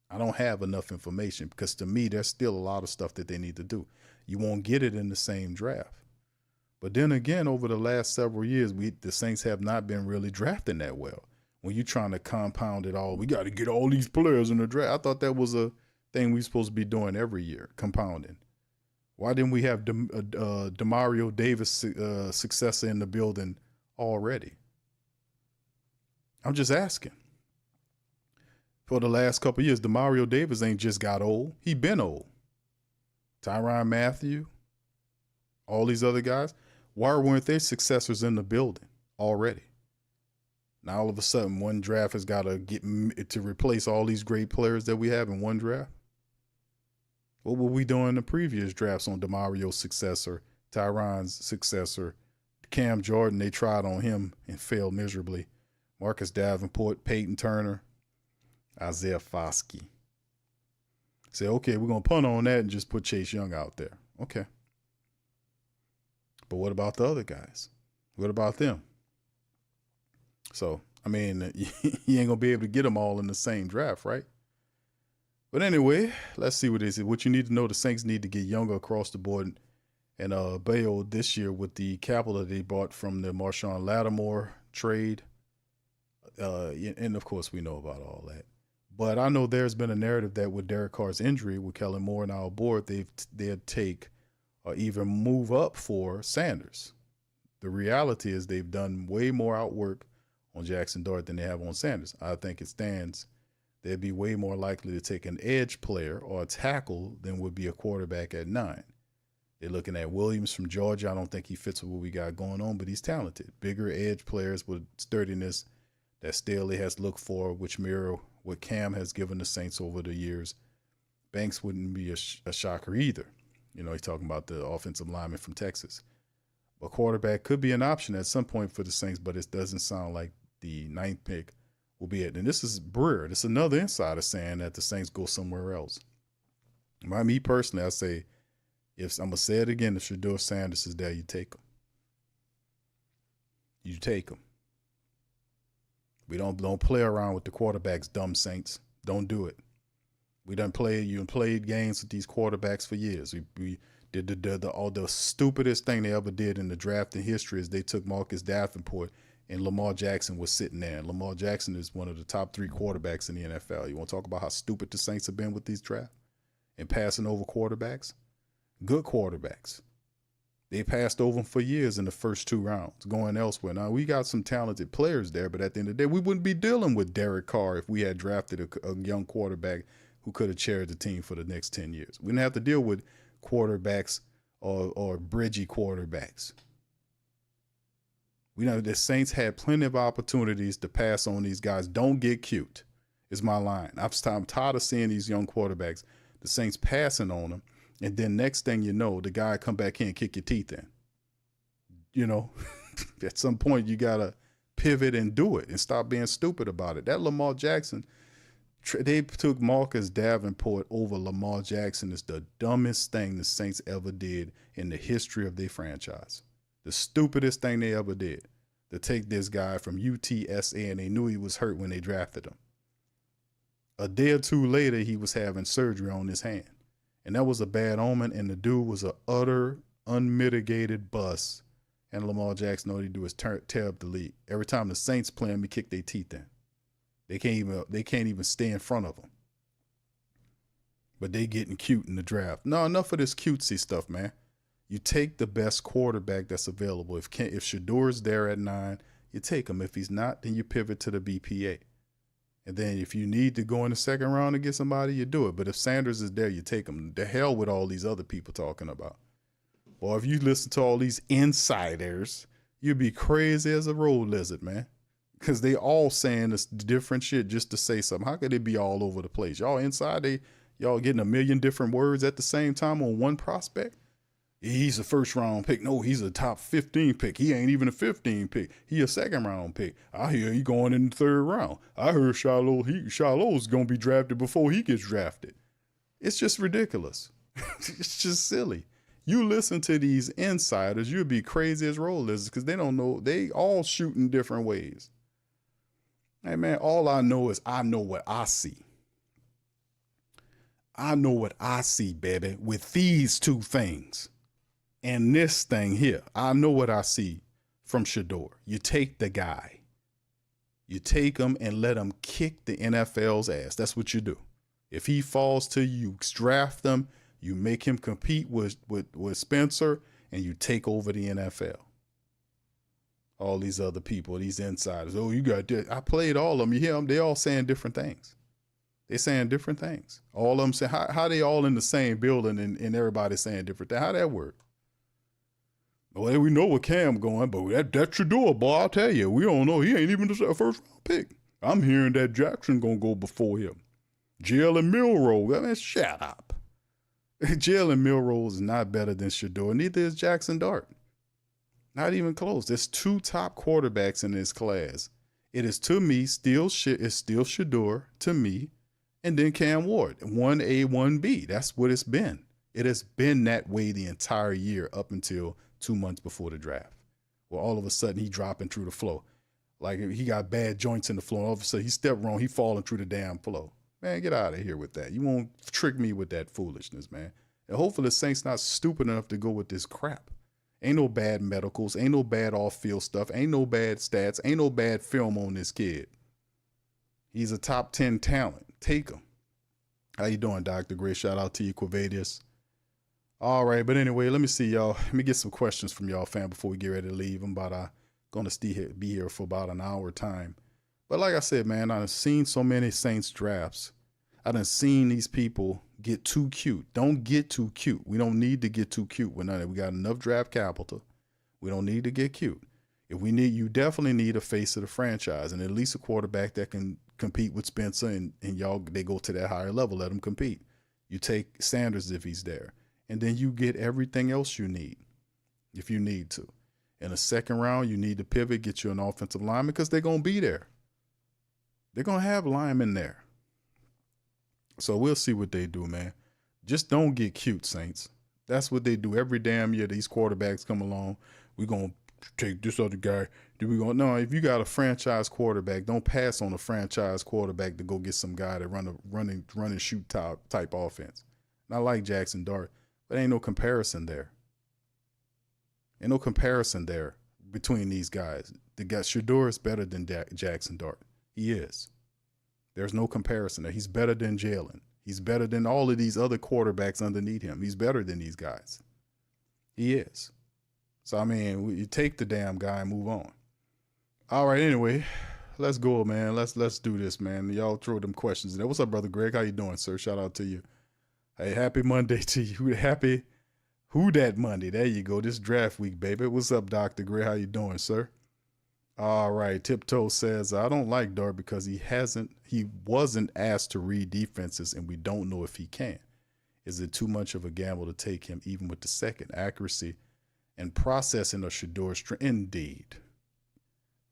I don't have enough information because to me, there's still a lot of stuff that they need to do. You won't get it in the same draft. But then again, over the last several years, the Saints have not been really drafting that well. When you're trying to compound it all, we got to get all these players in the draft. I thought that was a thing we're supposed to be doing every year, compounding. Why didn't we have Demario Davis successor in the building already? I'm just asking. For the last couple of years, Demario Davis ain't just got old. He been old. Tyrann Mathieu, all these other guys, why weren't their successors in the building already? Now all of a sudden, one draft has got to get to replace all these great players that we have in one draft. What were we doing in the previous drafts on Demario's successor, Tyrann's successor, Cam Jordan? They tried on him and failed miserably. Marcus Davenport, Peyton Turner, Isaiah Foskey. Say, okay, we're going to punt on that and just put Chase Young out there. Okay. But what about the other guys? What about them? So, I mean, you ain't going to be able to get them all in the same draft, right? But anyway, let's see what it is. What you need to know, the Saints need to get younger across the board and bail this year with the capital they bought from the Marshawn Lattimore trade. And, of course, we know about all that. But I know there's been a narrative that with Derek Carr's injury, with Kellen Moore now aboard, they'd take or even move up for Sanders. The reality is they've done way more outwork on Jackson Dart than they have on Sanders. I think it stands they'd be way more likely to take an edge player or a tackle than would be a quarterback at 9. They're looking at Williams from Georgia. I don't think he fits with what we got going on, but he's talented. Bigger edge players with sturdiness that Staley has looked for, which mirror what Cam has given the Saints over the years. Banks wouldn't be a shocker either. You know, he's talking about the offensive lineman from Texas. But quarterback could be an option at some point for the Saints, but it doesn't sound like the 9th pick will be it. And this is Breer. This is another insider saying that the Saints go somewhere else. Me personally, I say, if I'm going to say it again, if Shedeur Sanders is there, you take him. You take him. We don't play around with the quarterbacks, dumb Saints. Don't do it. We done played games with these quarterbacks for years. We did the stupidest thing they ever did in the draft in history is they took Marcus Davenport and Lamar Jackson was sitting there. And Lamar Jackson is one of the top 3 quarterbacks in the NFL. You want to talk about how stupid the Saints have been with these drafts and passing over quarterbacks? Good quarterbacks. They passed over them for years in the first 2 rounds, going elsewhere. Now, we got some talented players there, but at the end of the day, we wouldn't be dealing with Derek Carr if we had drafted a young quarterback who could have chaired the team for the next 10 years. We didn't have to deal with quarterbacks or bridgy quarterbacks. We know the Saints had plenty of opportunities to pass on these guys. Don't get cute, is my line. I'm tired of seeing these young quarterbacks, the Saints passing on them, and then next thing you know, the guy come back here and kick your teeth in. You know, at some point you got to pivot and do it and stop being stupid about it. That Lamar Jackson, they took Marcus Davenport over Lamar Jackson is the dumbest thing the Saints ever did in the history of their franchise. The stupidest thing they ever did to take this guy from UTSA, and they knew he was hurt when they drafted him. A day or 2 later, he was having surgery on his hand. And that was a bad omen, and the dude was an utter, unmitigated bust. And Lamar Jackson, all he do is tear up the league. Every time the Saints play him, he kick their teeth in. They can't even stay in front of him. But they getting cute in the draft. No, enough of this cutesy stuff, man. You take the best quarterback that's available. If Shedeur's there at 9, you take him. If he's not, then you pivot to the BPA. And then if you need to go in the second round to get somebody, you do it. But if Sanders is there, you take him. The hell with all these other people talking about. Or if you listen to all these insiders, you'd be crazy as a road lizard, man. Because they all saying this different shit just to say something. How could they be all over the place? Y'all inside, y'all getting a million different words at the same time on one prospect? He's a first round pick. No, he's a top 15 pick. He ain't even a 15 pick. He a second round pick. I hear he going in the 3rd round. I heard Shiloh's going to be drafted before he gets drafted. It's just ridiculous. It's just silly. You listen to these insiders, you'll be crazy as roll lizards because they don't know. They all shoot in different ways. Hey, man, all I know is I know what I see. I know what I see, baby, with these two things and this thing here. I know what I see from Shedeur. You take the guy. You take him and let him kick the NFL's ass. That's what you do. If he falls to you, you draft him, you make him compete with Spencer, and you take over the NFL. All these other people, these insiders. Oh, you got this. I played all of them. You hear them? They all saying different things. They saying different things. All of them say how they all in the same building and everybody saying different things. How that work? Well, we know where Cam going, but that Shedeur, boy, I'll tell you, we don't know. He ain't even the first round pick. I'm hearing that Jackson gonna go before him. Jalen Milroe. I mean, shut up. Jalen Milroe is not better than Shedeur. Neither is Jackson Dart. Not even close. There's two top quarterbacks in this class. It is, to me, still Shedeur, to me, and then Cam Ward. 1A, 1B. That's what it's been. It has been that way the entire year up until 2 months before the draft. Well, all of a sudden, he dropping through the flow. Like he got bad joints in the floor. All of a sudden, he stepped wrong. He falling through the damn flow. Man, get out of here with that. You won't trick me with that foolishness, man. And hopefully the Saints not stupid enough to go with this crap. Ain't no bad medicals. Ain't no bad off-field stuff. Ain't no bad stats. Ain't no bad film on this kid. He's a top 10 talent. Take him. How you doing, Dr. Gray? Shout out to you, Quavadius. All right, but anyway, let me see, y'all. Let me get some questions from y'all, fam, before we get ready to leave. I'm going to be here for about an hour time. But like I said, man, I've seen so many Saints drafts. I done seen these people get too cute. Don't get too cute. We don't need to get too cute. We got enough draft capital. We don't need to get cute. If we need, you definitely need a face of the franchise and at least a quarterback that can compete with Spencer and y'all, they go to that higher level, let them compete. You take Sanders if he's there. And then you get everything else you need if you need to. In a second round, you need to pivot, get you an offensive lineman because they're going to be there. They're going to have linemen there. So we'll see what they do, man. Just don't get cute, Saints. That's what they do every damn year. These quarterbacks come along. We're going to take this other guy. No, if you got a franchise quarterback, don't pass on a franchise quarterback to go get some guy that run and shoot type offense. Not like Jackson Dart, but ain't no comparison there. Ain't no comparison there between these guys. The guy Shedeur is better than Jackson Dart. He is. There's no comparison there. He's better than Jalen. He's better than all of these other quarterbacks underneath him. He's better than these guys. He is. So, I mean, you take the damn guy and move on. All right, anyway, let's go, man. Let's do this, man. Y'all throw them questions in there. What's up, Brother Greg? How you doing, sir? Shout out to you. Hey, happy Monday to you. Happy Who Dat Monday. There you go. This draft week, baby. What's up, Dr. Greg? How you doing, sir? All right. Tiptoe says, I don't like Dart because he wasn't asked to read defenses and we don't know if he can. Is it too much of a gamble to take him even with the second? Accuracy and processing of Shedeur, indeed.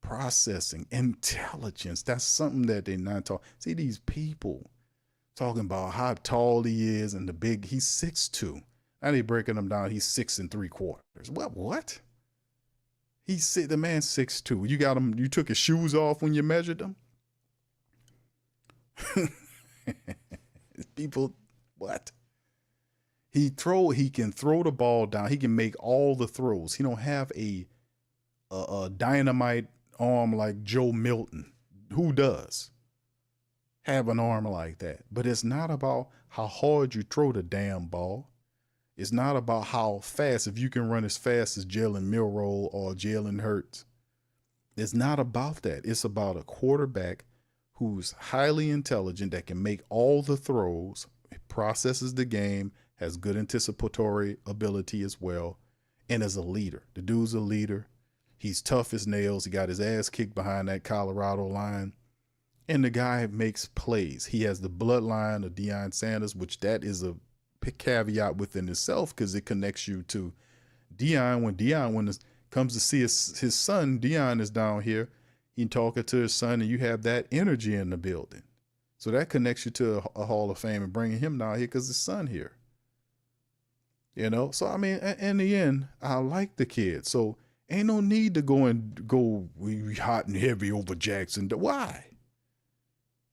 Processing, intelligence. That's something that they're not talking. See, these people talking about how tall he is and he's 6'2". Now they breaking him down. He's 6 3/4. What? The man's 6'2". You got him. You took his shoes off when you measured him. People, what? He can throw the ball down. He can make all the throws. He don't have a dynamite arm like Joe Milton. Who does have an arm like that? But it's not about how hard you throw the damn ball. It's not about how fast, if you can run as fast as Jalen Milroe or Jalen Hurts. It's not about that. It's about a quarterback who's highly intelligent that can make all the throws, processes the game, has good anticipatory ability as well, and is a leader. The dude's a leader. He's tough as nails. He got his ass kicked behind that Colorado line. And the guy makes plays. He has the bloodline of Deion Sanders, which that is a caveat within itself because it connects you to Deion. When it comes to see his son, Deion is down here. He's talking to his son, and you have that energy in the building. So that connects you to a Hall of Fame and bringing him down here because his son here. You know, so I mean, in the end, I like the kid. So ain't no need to go we hot and heavy over Jackson. Why?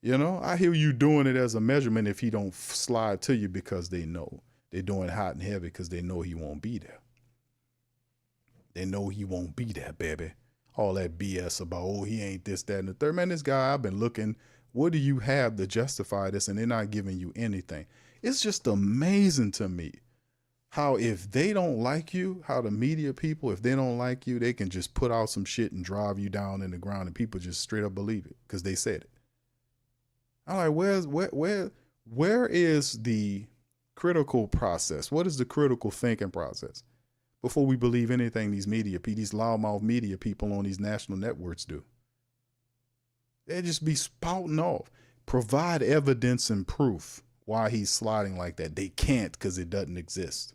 You know, I hear you doing it as a measurement if he don't slide to you because they know they're doing hot and heavy because they know he won't be there. They know he won't be there, baby. All that BS about, oh, he ain't this, that, and the third. Man, this guy, I've been looking, what do you have to justify this? And they're not giving you anything. It's just amazing to me how if they don't like you, how the media people, if they don't like you, they can just put out some shit and drive you down in the ground and people just straight up believe it because they said it. I'm like, where is the critical process? What is the critical thinking process before we believe anything these loudmouth media people on these national networks do? They just be spouting off. Provide evidence and proof why he's sliding like that. They can't because it doesn't exist.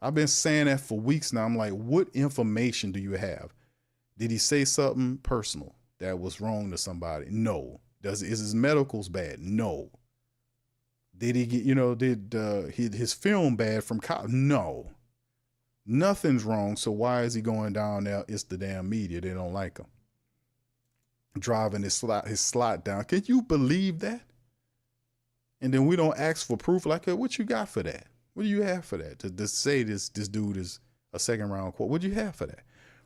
I've been saying that for weeks now. I'm like, what information do you have? Did he say something personal that was wrong to somebody? No. Is his medicals bad? No. Did he get, his film bad from college? No. Nothing's wrong. So why is he going down there? It's the damn media. They don't like him. Driving his slot down. Can you believe that? And then we don't ask for proof. Like, what you got for that? What do you have for that? To say this dude is a second round quote. What do you have for that?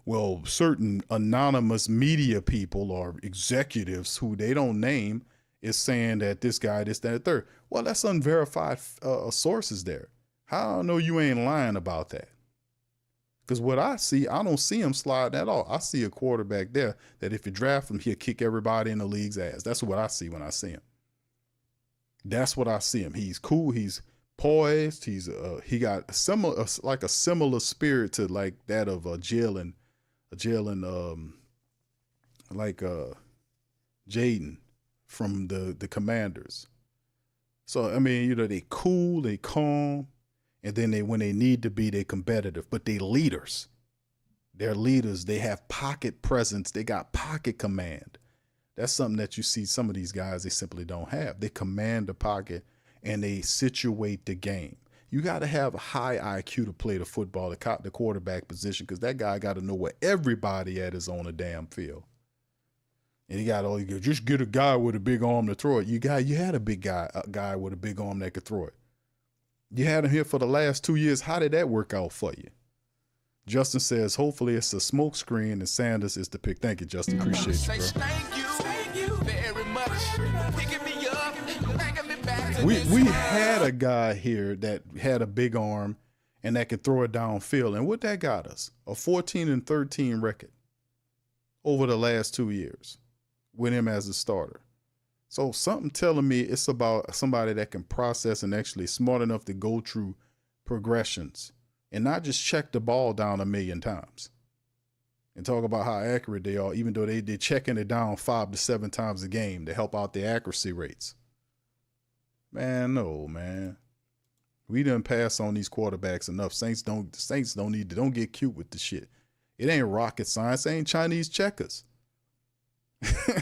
Well, certain anonymous media people or executives who they don't name is saying that this guy, this, that, and third. Well, that's unverified sources there. How do I know you ain't lying about that? Because what I see, I don't see him sliding at all. I see a quarterback there that if you draft him, he'll kick everybody in the league's ass. That's what I see when I see him. That's what I see him. He's cool. He's poised. He got a similar spirit to like that of Jalen, Jaden from the Commanders. So I mean, they cool, they calm, and then when they need to be, they competitive. But they leaders. They're leaders. They have pocket presence. They got pocket command. That's something that you see some of these guys, they simply don't have. They command the pocket and they situate the game. You got to have a high IQ to play the football, the quarterback position, because that guy got to know where everybody at is on the damn field. And you just get a guy with a big arm to throw it. You had a guy with a big arm that could throw it. You had him here for the last 2 years. How did that work out for you? Justin says, hopefully it's a smoke screen and Sanders is the pick. Thank you, Justin. Appreciate you, bro. Thank you very much. Picking me up, bringing me back to We had a guy here that had a big arm and that could throw it downfield. And what that got us? A 14-13 record over the last 2 years with him as a starter. So something telling me it's about somebody that can process and actually smart enough to go through progressions and not just check the ball down 1,000,000 times and talk about how accurate they are, even though they're checking it down 5 to 7 times a game to help out the accuracy rates. Man, no, man. We done pass on these quarterbacks enough. Saints don't get cute with the shit. It ain't rocket science. It ain't Chinese checkers. I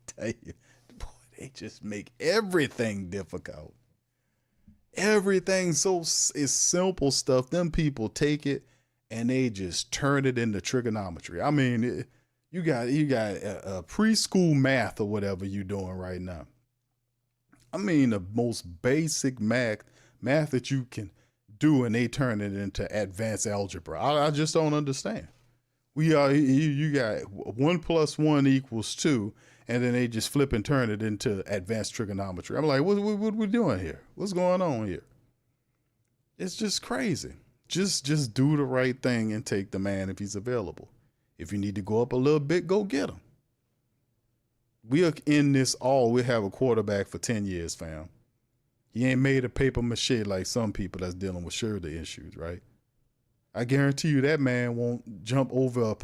tell you, boy, they just make everything difficult. Everything is simple stuff. Them people take it and they just turn it into trigonometry. I mean, you got a preschool math or whatever you're doing right now. I mean, the most basic math that you can do, and they turn it into advanced algebra. I just don't understand. You got 1 + 1 = 2, and then they just flip and turn it into advanced trigonometry. I'm like, what we doing here? What's going on here? It's just crazy. Just do the right thing and take the man if he's available. If you need to go up a little bit, go get him. We are in this all. We have a quarterback for 10 years, fam. He ain't made of paper mache like some people that's dealing with shoulder issues, right? I guarantee you that man won't jump over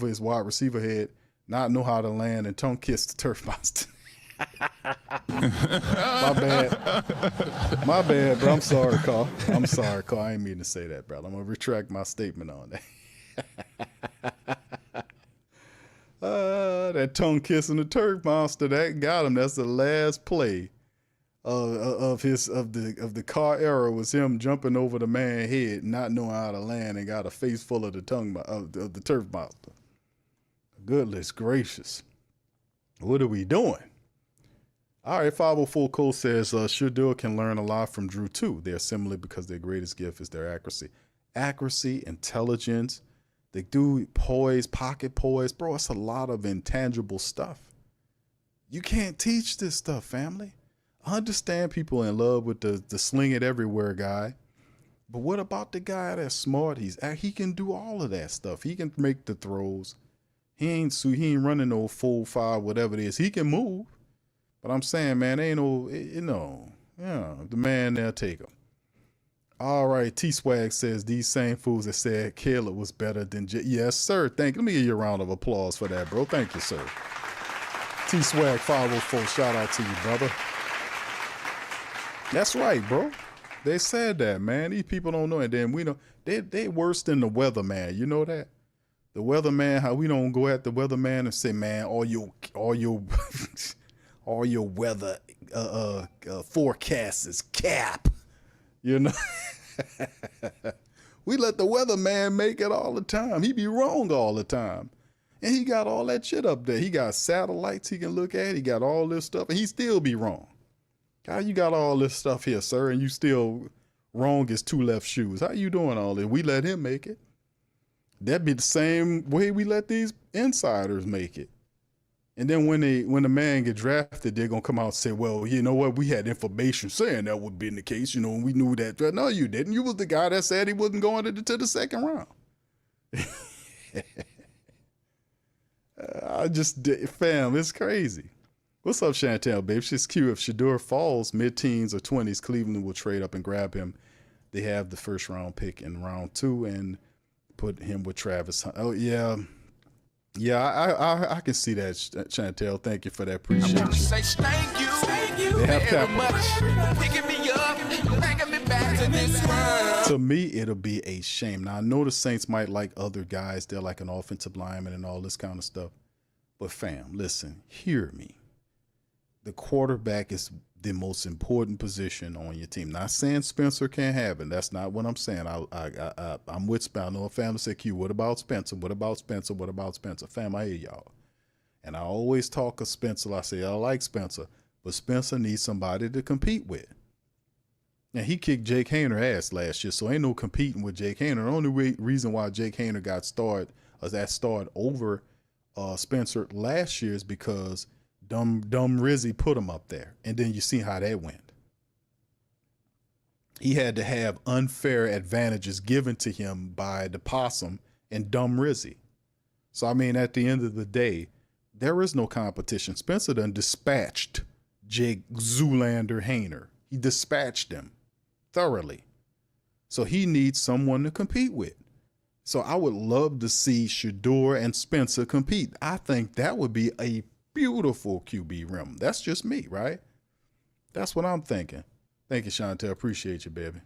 his wide receiver head, not know how to land, and tongue kiss the turf monster. My bad, bro. I'm sorry, Carl. I ain't mean to say that, brother. I'm gonna retract my statement on that. That tongue kissing the turf monster, that got him. That's the last play of the Carr era was him jumping over the man's head, not knowing how to land, and got a face full of the of the turf monster. Goodness gracious, what are we doing? All right, 504 Cole says Shedeur can learn a lot from Drew too. They're similar because their greatest gift is their accuracy, intelligence. They do poise, pocket poise, bro. It's a lot of intangible stuff. You can't teach this stuff, family. I understand people in love with the sling it everywhere guy, but what about the guy that's smart? He can do all of that stuff. He can make the throws. He ain't running no 4-5, whatever it is. He can move, but I'm saying, man, ain't no, the man there take him. All right, T-Swag says these same fools that said Caleb was better than yes, sir. Let me give you a round of applause for that, bro. Thank you, sir. T-Swag 504, shout out to you, brother. That's right, bro. They said that, man. These people don't know. And then we know they worse than the weatherman. You know that? The weatherman, how we don't go at the weatherman and say, man, all your weather forecasts is cap. You know? We let the weatherman make it all the time. He be wrong all the time. And he got all that shit up there. He got satellites he can look at. He got all this stuff, and he still be wrong. How you got all this stuff here, sir, and you still wrong as two left shoes? How you doing all this? We let him make it. That'd be the same way we let these insiders make it. And then when the man get drafted, they're gonna come out and say, well, you know what? We had information saying that would be the case, you know, and we knew that. No, you didn't. You was the guy that said he wasn't going to the second round. Fam, it's crazy. What's up, Chantel, babe? She's cute. If Shedeur falls mid-teens or 20s, Cleveland will trade up and grab him. They have the first round pick in round 2 and put him with Travis. Oh, yeah. Yeah, I can see that, Chantel. Thank you for that. Appreciate you. Thank you. They have capital. Picking me up, bringing me back to this world. To me, it'll be a shame. Now, I know the Saints might like other guys. They're like an offensive lineman and all this kind of stuff. But fam, listen, hear me. The quarterback is the most important position on your team. Not saying Spencer can't have it. That's not what I'm saying. I'm with Spencer. I know a family said, Q, what about Spencer? What about Spencer? What about Spencer? Fam, I hear y'all. And I always talk of Spencer. I say, I like Spencer. But Spencer needs somebody to compete with. And he kicked Jake Haener ass last year, so ain't no competing with Jake Haener. The only reason why Jake Haener got started over Spencer last year is because Dumb Rizzy put him up there. And then you see how that went. He had to have unfair advantages given to him by the Possum and Dumb Rizzy. So, I mean, at the end of the day, there is no competition. Spencer done dispatched Jake Zoolander Haener. He dispatched him thoroughly. So he needs someone to compete with. So I would love to see Shedeur and Spencer compete. I think that would be a beautiful QB room. That's just me, right? That's what I'm thinking. Thank you, Chantel. Appreciate you, baby.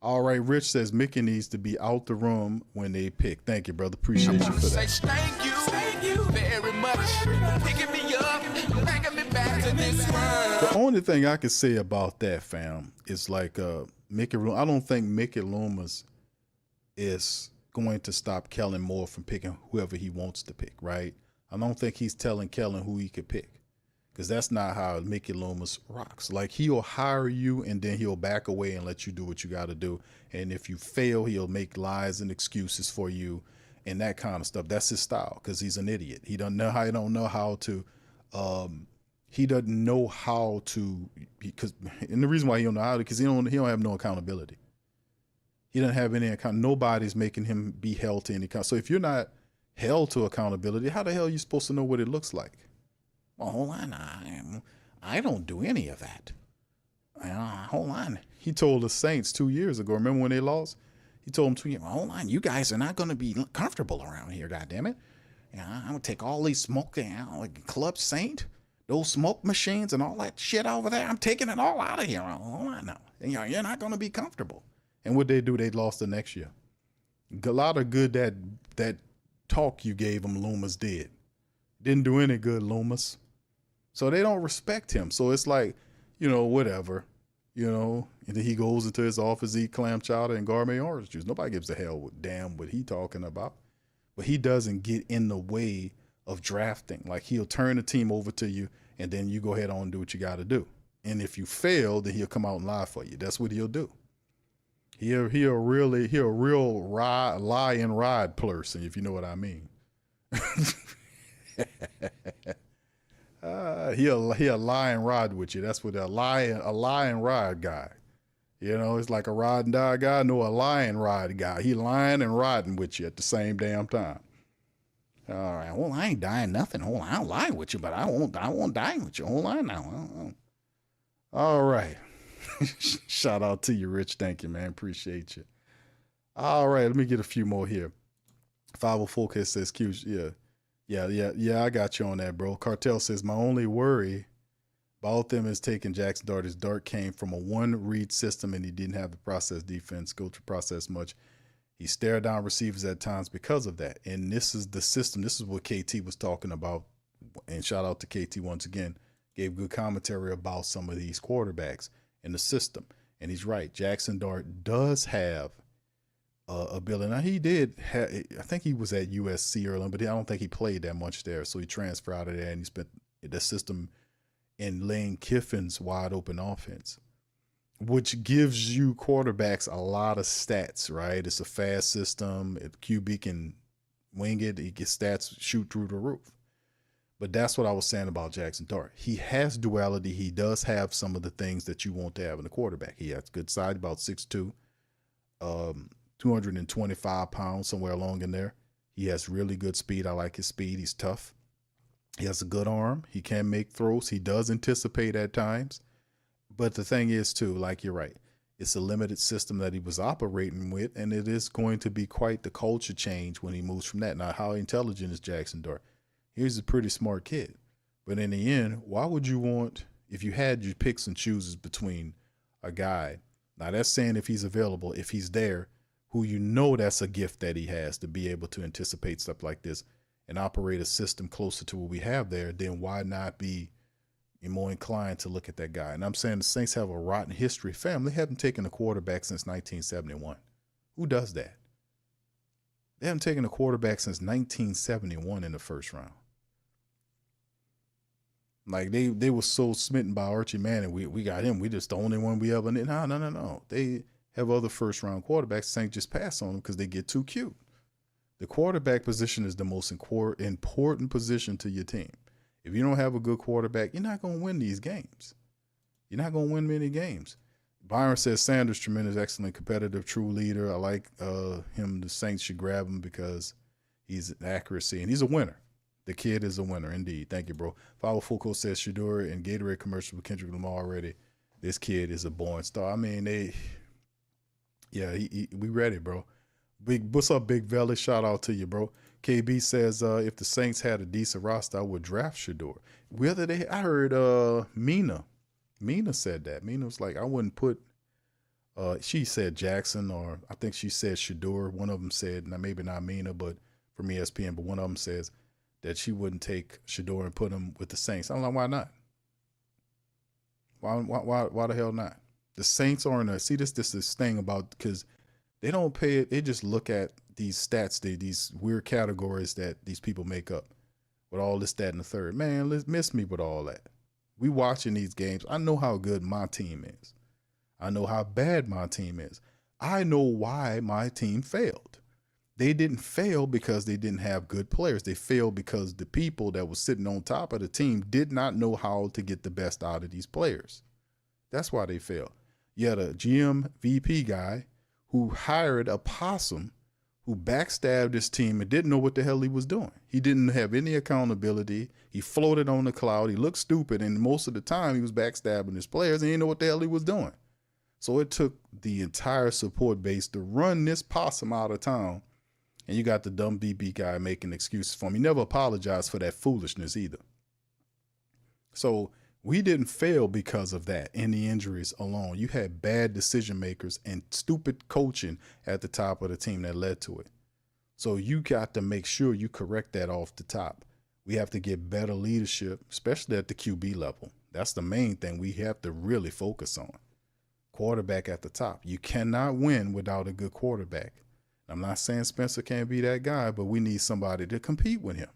All right, Rich says Mickey needs to be out the room when they pick. Thank you, brother. Appreciate you for that. Thank you very much. Picking me up, bringing me back to this world. The only thing I can say about that, fam, is like Mickey. I don't think Mickey Loomis is going to stop Kellen Moore from picking whoever he wants to pick, right? I don't think he's telling Kellen who he could pick, because that's not how Mickey Loomis rocks. Like, he'll hire you and then he'll back away and let you do what you got to do. And if you fail, he'll make lies and excuses for you and that kind of stuff. That's his style, because he's an idiot. He doesn't know how to. He doesn't know how to. And the reason why he don't know how to, because he don't have no accountability. He doesn't have any account. Nobody's making him be held to any account. So if you're not held to accountability, how the hell are you supposed to know what it looks like? Well, hold on. I don't do any of that. Hold on. He told the Saints 2 years ago. Remember when they lost? He told them 2 years ago, hold on. You guys are not going to be comfortable around here, goddammit. I'm going to take all these smoke, like Club Saint, those smoke machines and all that shit over there. I'm taking it all out of here. Hold on now. You're not going to be comfortable. And what they do, they lost the next year. A lot of good that talk you gave him, Loomis did. Didn't do any good, Loomis. So they don't respect him. So it's like, whatever, and then he goes into his office, eat clam chowder and gourmet orange juice. Nobody gives a damn what he talking about. But he doesn't get in the way of drafting. Like, he'll turn the team over to you, and then you go ahead on and do what you got to do. And if you fail, then he'll come out and lie for you. That's what he'll do. He'll real lie and ride person, if you know what I mean. He'll lie and ride with you. That's what a lie and ride guy. It's like a ride and die guy. No, a lie and ride guy. He lying and riding with you at the same damn time. All right. Well, I ain't dying nothing. Hold on, I'll lie with you, but I won't die with you. Hold on now. All right. Shout out to you, Rich. Thank you, man. Appreciate you. All right. Let me get a few more here. 504K says Q. Yeah. I got you on that, bro. Cartel says my only worry about them is taking Jackson Dart. His dart came from a one-read system, and he didn't have the process defense, go to process much. He stared down receivers at times because of that. And this is the system. This is what KT was talking about. And shout out to KT once again. Gave good commentary about some of these quarterbacks in the system. And he's right. Jackson Dart does have ability. Now, he did have, I think he was at USC early, but I don't think he played that much there. So he transferred out of there, and he spent the system in Lane Kiffin's wide open offense, which gives you quarterbacks a lot of stats, right? It's a fast system. If QB can wing it, he gets stats shoot through the roof. But that's what I was saying about Jackson Dart. He has duality. He does have some of the things that you want to have in a quarterback. He has good side, about 6'2", 225 pounds, somewhere along in there. He has really good speed. I like his speed. He's tough. He has a good arm. He can make throws. He does anticipate at times. But the thing is, too, like you're right, it's a limited system that he was operating with, and it is going to be quite the culture change when he moves from that. Now, how intelligent is Jackson Dart? He's a pretty smart kid. But in the end, why would you want, if you had your picks and chooses between a guy, now that's saying if he's available, if he's there, who that's a gift that he has to be able to anticipate stuff like this and operate a system closer to what we have there, then why not be more inclined to look at that guy? And I'm saying the Saints have a rotten history. Fam, they haven't taken a quarterback since 1971. Who does that? They haven't taken a quarterback since 1971 in the first round. Like, they were so smitten by Archie Manning. We got him. We just the only one we ever need. No. They have other first-round quarterbacks. Saints just pass on them because they get too cute. The quarterback position is the most important position to your team. If you don't have a good quarterback, you're not going to win these games. You're not going to win many games. Byron says Sanders, tremendous, excellent, competitive, true leader. I like him. The Saints should grab him because he's accuracy, and he's a winner. The kid is a winner, indeed. Thank you, bro. Follow Foucault says Shedeur and Gatorade commercial with Kendrick Lamar already. This kid is a born star. I mean, we ready, bro. What's up, Big Valley? Shout out to you, bro. KB says if the Saints had a decent roster, I would draft Shedeur. I heard Mina said that. Mina was like, I wouldn't put. She said Jackson, or I think she said Shedeur. One of them said, now maybe not Mina, but from ESPN, but one of them says that she wouldn't take Shedeur and put him with the Saints. I'm like, why not? Why the hell not? The Saints aren't see this thing about, because they don't pay it. They just look at these stats, these weird categories that these people make up with all this, that, and the third. Man, let's miss me with all that. We watching these games. I know how good my team is. I know how bad my team is. I know why my team failed. They didn't fail because they didn't have good players. They failed because the people that were sitting on top of the team did not know how to get the best out of these players. That's why they failed. You had a GM VP guy who hired a possum who backstabbed his team and didn't know what the hell he was doing. He didn't have any accountability. He floated on the cloud. He looked stupid, and most of the time he was backstabbing his players and he didn't know what the hell he was doing. So it took the entire support base to run this possum out of town, and you got the dumb VP guy making excuses for him. He never apologized for that foolishness either. So we didn't fail because of that and the injuries alone. You had bad decision makers and stupid coaching at the top of the team that led to it. So you got to make sure you correct that off the top. We have to get better leadership, especially at the QB level. That's the main thing we have to really focus on. Quarterback at the top. You cannot win without a good quarterback. I'm not saying Spencer can't be that guy, but we need somebody to compete with him.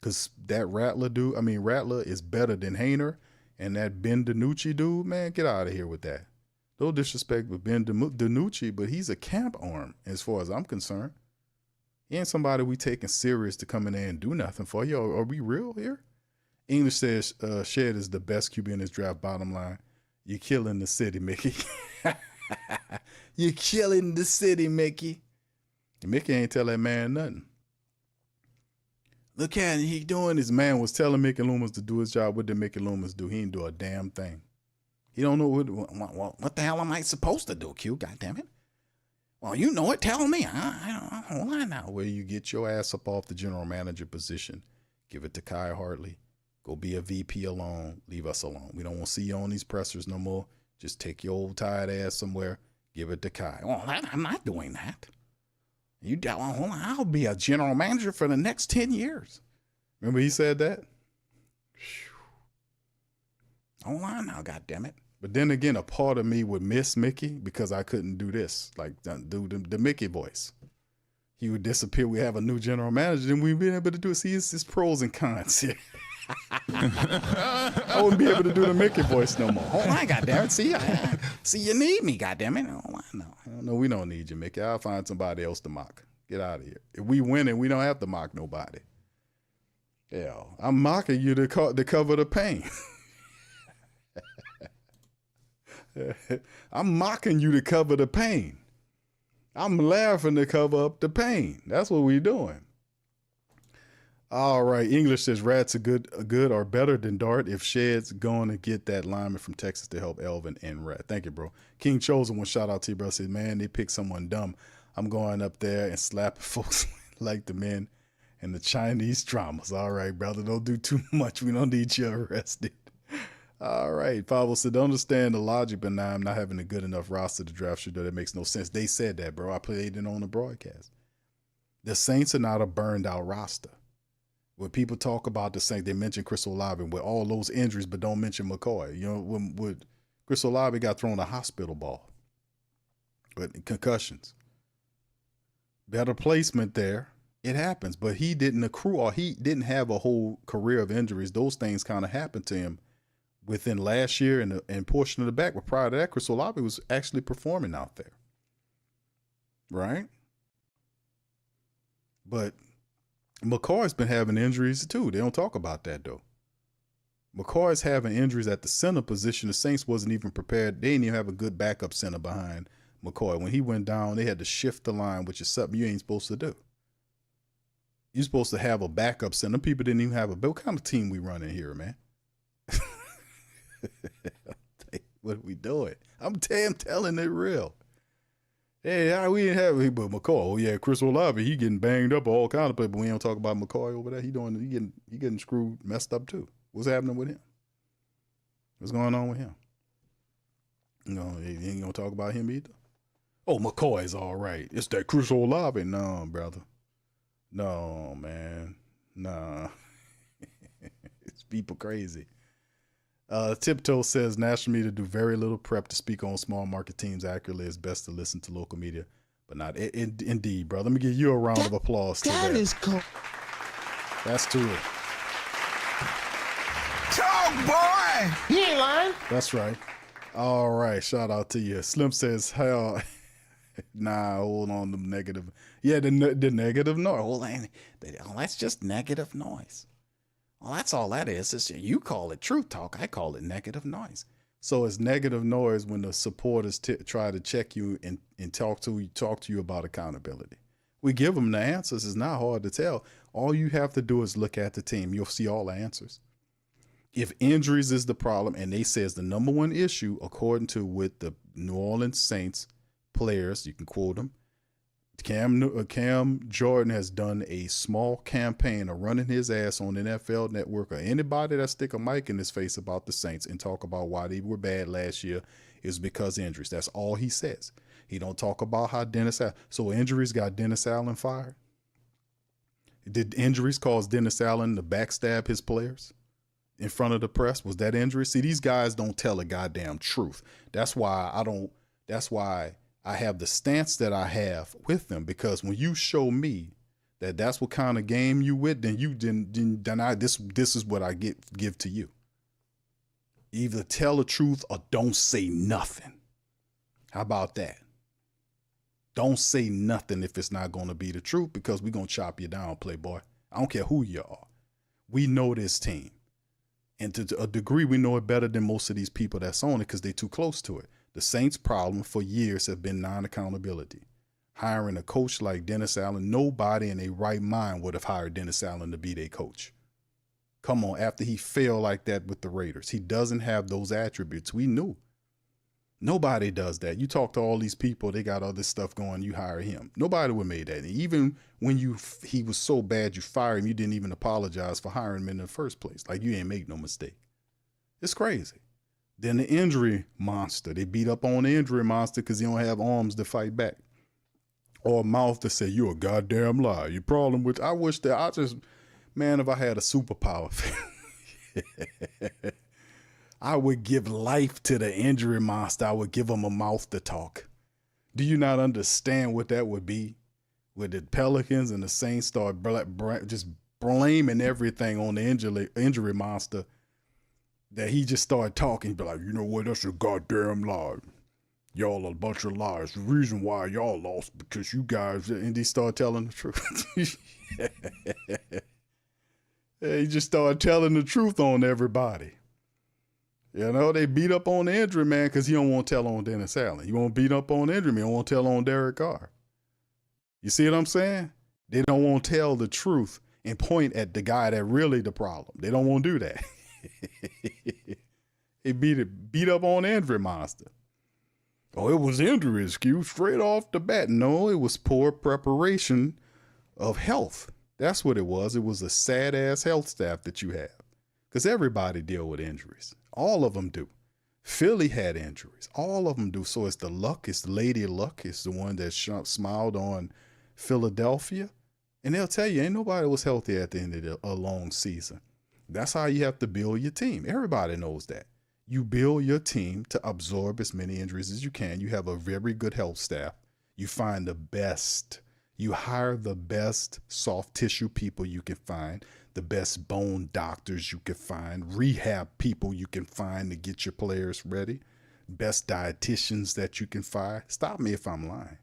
Because that Rattler is better than Hainer, and that Ben DiNucci dude, man, get out of here with that. No disrespect with Ben DiNucci, but he's a camp arm as far as I'm concerned. He ain't somebody we taking serious to come in there and do nothing for you. Are we real here? English says Shed is the best QB in this draft, bottom line. You're killing the city, Mickey. You're killing the city, Mickey. And Mickey ain't tell that man nothing. Look at he doing. His man was telling Mickey Loomis to do his job. What did Mickey Loomis do? He didn't do a damn thing. He don't know what the hell am I supposed to do, Q? God damn it. Well, you know it. Tell me. I don't lie now. Where you get your ass up off the general manager position. Give it to Kai Hartley. Go be a VP alone. Leave us alone. We don't want to see you on these pressers no more. Just take your old tired ass somewhere. Give it to Kai. Well, I'm not doing that. I'll be a general manager for the next 10 years. Remember he said that? Hold on now, goddammit. But then again, a part of me would miss Mickey because I couldn't do this, like do the Mickey voice. He would disappear. We have a new general manager, then we'd be able to do it. See, it's pros and cons here. I wouldn't be able to do the Mickey voice no more. Hold on, goddammit. See, you need me, goddammit. Hold on, no, we don't need you, Mickey. I'll find somebody else to mock. Get out of here. If we win it, we don't have to mock nobody. Yeah, I'm mocking you to cover the pain. I'm mocking you to cover the pain. I'm laughing to cover up the pain. That's what we're doing. All right. English says Rats are good or better than Dart if Shed's going to get that lineman from Texas to help Elvin and Rat. Thank you, bro. King Chosen one shout out to you, bro. Says, man, they picked someone dumb. I'm going up there and slapping folks like the men and the Chinese dramas. All right, brother. Don't do too much. We don't need you arrested. All right. Pavel said, don't understand the logic, but now I'm not having a good enough roster to draft Shedeur. That makes no sense. They said that, bro. I played it on the broadcast. The Saints are not a burned out roster. When people talk about the Saints, they mention Chris Olave with all those injuries, but don't mention McCoy. You know, when Chris Olave got thrown a hospital ball with concussions. Better placement there. It happens, but he didn't accrue or he didn't have a whole career of injuries. Those things kind of happened to him within last year and portion of the back. But prior to that, Chris Olave was actually performing out there. Right? But McCoy's been having injuries too. They don't talk about that though. McCoy's having injuries at the center position. The Saints wasn't even prepared. They didn't even have a good backup center behind McCoy. When he went down, they had to shift the line, which is something you ain't supposed to do. You're supposed to have a backup center. People didn't even have what kind of team we running here, man? What are we doing? I'm telling it real. Hey, we didn't have but McCoy. Oh yeah, Chris Olave, he getting banged up all kind of people. But we don't talk about McCoy over there. He getting screwed, messed up too. What's happening with him? What's going on with him? No, you ain't gonna talk about him either. Oh, McCoy's all right. It's that Chris Olave. No, brother. No, man. Nah. It's people crazy. Tiptoe says national media do very little prep to speak on small market teams accurately. It's best to listen to local media, but not indeed, bro. Let me give you a round of applause. That is cool. That's to it. Talk, boy. He ain't lying. That's right. All right. Shout out to you. Slim says, hell, nah, hold on. The negative. Yeah, the negative noise. Hold on. That's just negative noise. Well, that's all that is. It's, you call it truth talk. I call it negative noise. So it's negative noise when the supporters try to check you and talk to you about accountability. We give them the answers. It's not hard to tell. All you have to do is look at the team. You'll see all the answers. If injuries is the problem, and they say it's the number one issue, according to with the New Orleans Saints players, you can quote them. Cam Jordan has done a small campaign of running his ass on NFL Network or anybody that stick a mic in his face about the Saints and talk about why they were bad last year is because injuries. That's all he says. He don't talk about how Dennis Allen. So injuries got Dennis Allen fired? Did injuries cause Dennis Allen to backstab his players in front of the press? Was that injury? See, these guys don't tell a goddamn truth. That's why I have the stance that I have with them, because when you show me that that's what kind of game you with, then you this is what I give to you. Either tell the truth or don't say nothing. How about that? Don't say nothing if it's not going to be the truth, because we're going to chop you down, playboy. I don't care who you are. We know this team. And to a degree, we know it better than most of these people that's on it because they're too close to it. The Saints' problem for years have been non-accountability. Hiring a coach like Dennis Allen, nobody in their right mind would have hired Dennis Allen to be their coach. Come on, after he failed like that with the Raiders. He doesn't have those attributes. We knew. Nobody does that. You talk to all these people, they got all this stuff going, you hire him. Nobody would have made that. And even when he was so bad you fired him, you didn't even apologize for hiring him in the first place. Like, you ain't make no mistake. It's crazy. Then the injury monster. They beat up on the injury monster because he don't have arms to fight back. Or a mouth to say, you're a goddamn liar. Your problem with, man, if I had a superpower, I would give life to the injury monster. I would give him a mouth to talk. Do you not understand what that would be? With the Pelicans and the Saints start just blaming everything on the injury monster, that he just started talking, be like, you know what, that's a goddamn lie. Y'all are a bunch of liars. The reason why y'all lost because you guys, and he started telling the truth. He just started telling the truth on everybody. You know, they beat up on the injury man because he don't want to tell on Dennis Allen. He won't beat up on the injury man. He won't tell on Derek Carr. You see what I'm saying? They don't want to tell the truth and point at the guy that really the problem. They don't want to do that. They beat up on the injury monster. Oh, it was injury excuse straight off the bat. No, it was poor preparation of health. That's what it was. It was a sad-ass health staff that you have. Because everybody deal with injuries. All of them do. Philly had injuries. All of them do. So it's the Luck. It's Lady Luck. It's the one that smiled on Philadelphia. And they'll tell you, ain't nobody was healthy at the end of a long season. That's how you have to build your team. Everybody knows that. You build your team to absorb as many injuries as you can. You have a very good health staff. You find the best. You hire the best soft tissue people you can find, the best bone doctors you can find, rehab people you can find to get your players ready, best dietitians that you can find. Stop me if I'm lying.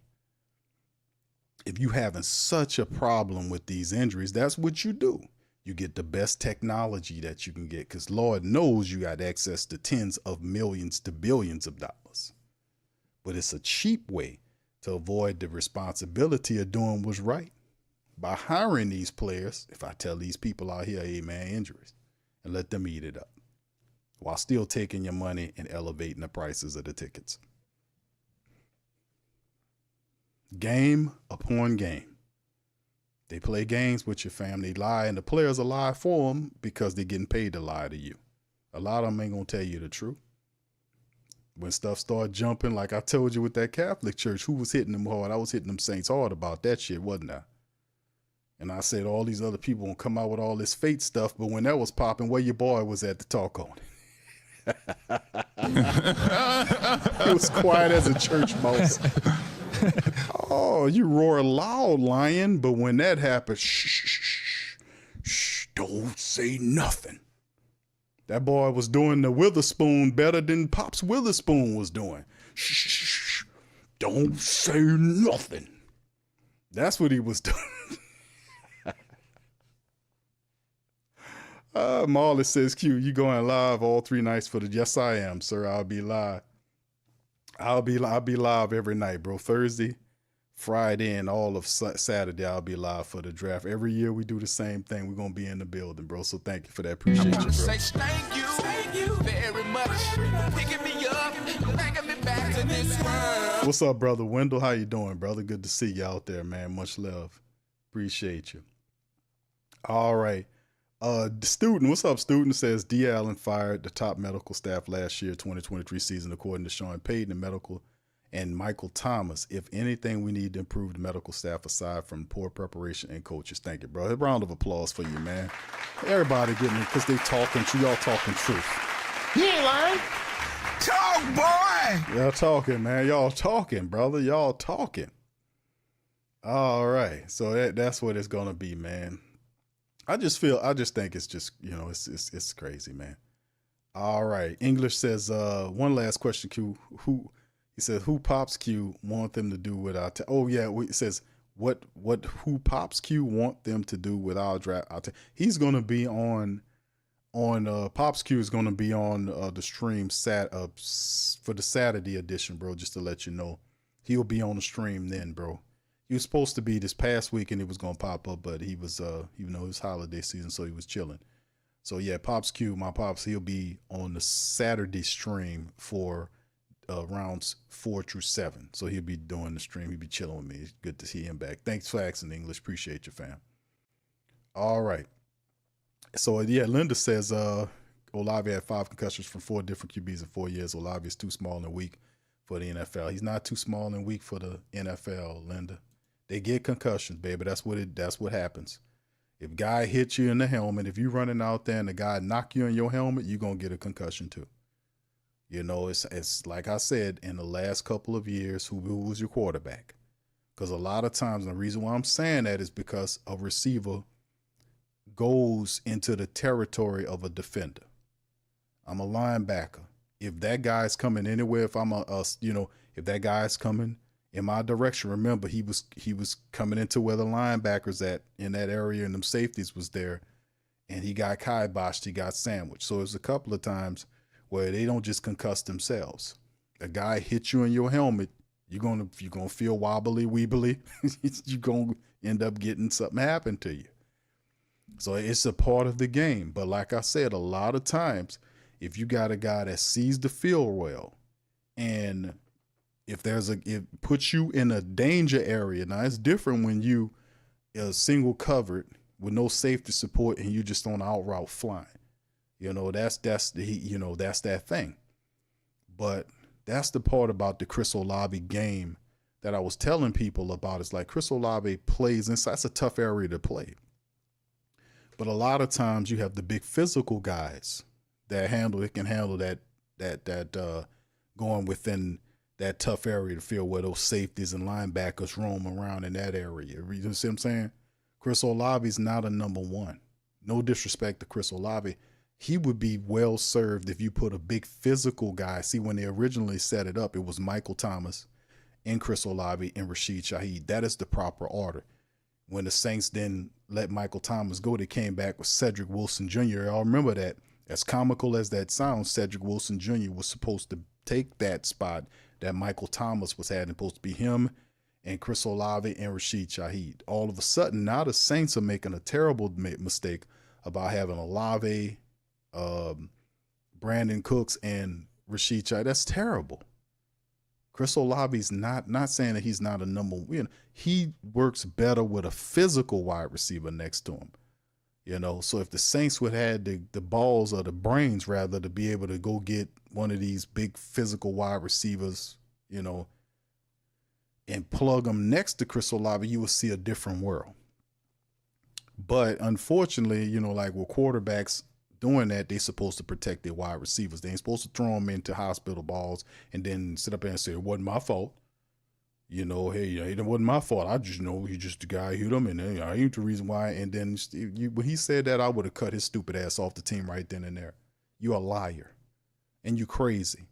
If you're having such a problem with these injuries, that's what you do. You get the best technology that you can get because Lord knows you got access to tens of millions to billions of dollars. But it's a cheap way to avoid the responsibility of doing what's right. By hiring these players, if I tell these people out here, hey man, injuries, and let them eat it up, while still taking your money and elevating the prices of the tickets. Game upon game. They play games with your family, lie, and the players will lie for them because they're getting paid to lie to you. A lot of them ain't going to tell you the truth. When stuff start jumping, like I told you with that Catholic church, who was hitting them hard? I was hitting them Saints hard about that shit, wasn't I? And I said all these other people won't come out with all this fate stuff, but when that was popping, where your boy was at to talk on it. It was quiet as a church mouse. Oh, you roar loud, lion, but when that happens, shh, don't say nothing. That boy was doing the Witherspoon better than Pops Witherspoon was doing. Shh, don't say nothing. That's what he was doing. Marley says, Q, you going live all 3 nights for the, yes, I am, sir. I'll be live. I'll be live every night, bro. Thursday, Friday, and all of Saturday, I'll be live for the draft. Every year we do the same thing. We're going to be in the building, bro. So thank you for that. Appreciate you, bro. Thank you very much. Picking me up, bringing me back to this world. What's up, brother Wendell? How you doing, brother? Good to see you out there, man. Much love. Appreciate you. All right. The student, what's up, student? Says D. Allen fired the top medical staff last year, 2023 season, according to Sean Payton. The medical and Michael Thomas. If anything, we need to improve the medical staff aside from poor preparation and coaches. Thank you, bro. A round of applause for you, man. Everybody getting it because they talking. Y'all talking truth. He ain't lying. Talk, boy. Y'all talking, man. Y'all talking, brother. Y'all talking. All right. So that's what it's gonna be, man. I just think it's just, it's crazy, man. All right. English says, one last question, Q. He says, who Pops Q want them to do with our it says, who Pops Q want them to do with our draft? He's gonna be on Pops Q is gonna be on the stream for the Saturday edition, bro. Just to let you know, he'll be on the stream then, bro. He was supposed to be this past week and he was gonna pop up, but he was even though it was holiday season, so he was chilling. So yeah, Pops Q, my pops, he'll be on the Saturday stream for rounds 4 through 7. So he'll be doing the stream. He'll be chilling with me. It's good to see him back. Thanks for asking English. Appreciate you, fam. All right. So yeah, Linda says Olave had 5 concussions from 4 different QBs in 4 years. Olave is too small and weak for the NFL. He's not too small and weak for the NFL, Linda. They get concussions, baby. That's what happens. If a guy hits you in the helmet, if you're running out there and the guy knock you in your helmet, you're going to get a concussion too. It's like I said, in the last couple of years, who was your quarterback? Because a lot of times, and the reason why I'm saying that is because a receiver goes into the territory of a defender. I'm a linebacker. If that guy's coming anywhere, if that guy's coming in my direction, remember he was coming into where the linebackers at in that area and them safeties was there, and he got kiboshed, he got sandwiched. So there's a couple of times where they don't just concuss themselves. A guy hits you in your helmet, you're gonna feel wobbly weebly. You're gonna end up getting something happen to you. So it's a part of the game. But like I said, a lot of times, if you got a guy that sees the field well, and if it puts you in a danger area. Now it's different when you are single covered with no safety support and you just on out route flying. That's that thing. But that's the part about the Chris Olave game that I was telling people about. It's like Chris Olave plays inside. That's a tough area to play. But a lot of times you have the big physical guys that can handle that going within that tough area to field where those safeties and linebackers roam around in that area. You see what I'm saying? Chris Olave's not a number one. No disrespect to Chris Olave. He would be well served if you put a big physical guy. See, when they originally set it up, it was Michael Thomas and Chris Olave and Rashid Shaheed. That is the proper order. When the Saints didn't let Michael Thomas go, they came back with Cedric Wilson Jr. I'll remember that. As comical as that sounds, Cedric Wilson Jr. was supposed to take that spot that Michael Thomas was having, supposed to be him and Chris Olave and Rashid Shaheed. All of a sudden, now the Saints are making a terrible mistake about having Olave, Brandon Cooks, and Rashid Shaheed. That's terrible. Chris Olave's not saying that he's not a number one. He works better with a physical wide receiver next to him. So if the Saints would have had the balls or the brains rather to be able to go get one of these big physical wide receivers, and plug them next to Chris Olave, you will see a different world. But unfortunately, like with quarterbacks doing that, they're supposed to protect their wide receivers. They ain't supposed to throw them into hospital balls and then sit up there and say, it wasn't my fault. Hey, it wasn't my fault. I just know he just the guy hit him, and I ain't the reason why. And then when he said that, I would have cut his stupid ass off the team right then and there. You're a liar, and you crazy.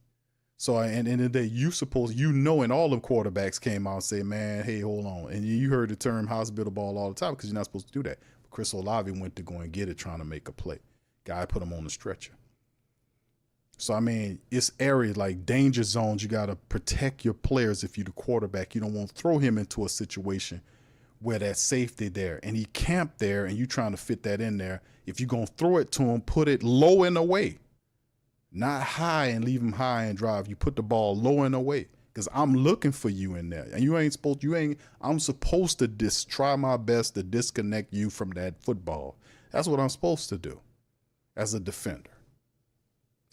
So, and in the day, and all the quarterbacks came out and say, man, hey, hold on. And you heard the term hospital ball all the time because you're not supposed to do that. But Chris Olave went to go and get it, trying to make a play. Guy put him on the stretcher. So, it's areas like danger zones. You got to protect your players if you're the quarterback. You don't want to throw him into a situation where that safety there and he camped there and you trying to fit that in there. If you're going to throw it to him, put it low and away. Not high and leave him high and drive. You put the ball low and away because I'm looking for you in there. And I'm supposed to try my best to disconnect you from that football. That's what I'm supposed to do as a defender.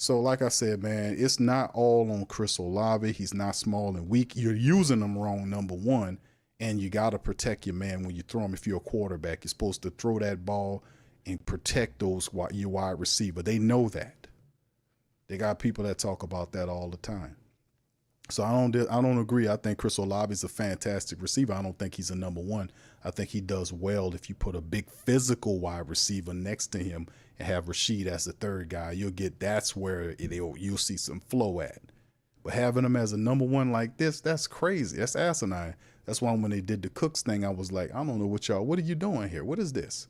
So, like I said, man, it's not all on Chris Olave. He's not small and weak. You're using him wrong, number one, and you got to protect your man when you throw him. If you're a quarterback, you're supposed to throw that ball and protect your wide receiver. They know that. They got people that talk about that all the time. So I don't agree. I think Chris Olave is a fantastic receiver. I don't think he's a number one. I think he does well if you put a big physical wide receiver next to him and have Rashid as the third guy. That's where you'll see some flow at. But having him as a number one like this, that's crazy. That's asinine. That's why when they did the Cooks thing, I was like, I don't know what are you doing here? What is this?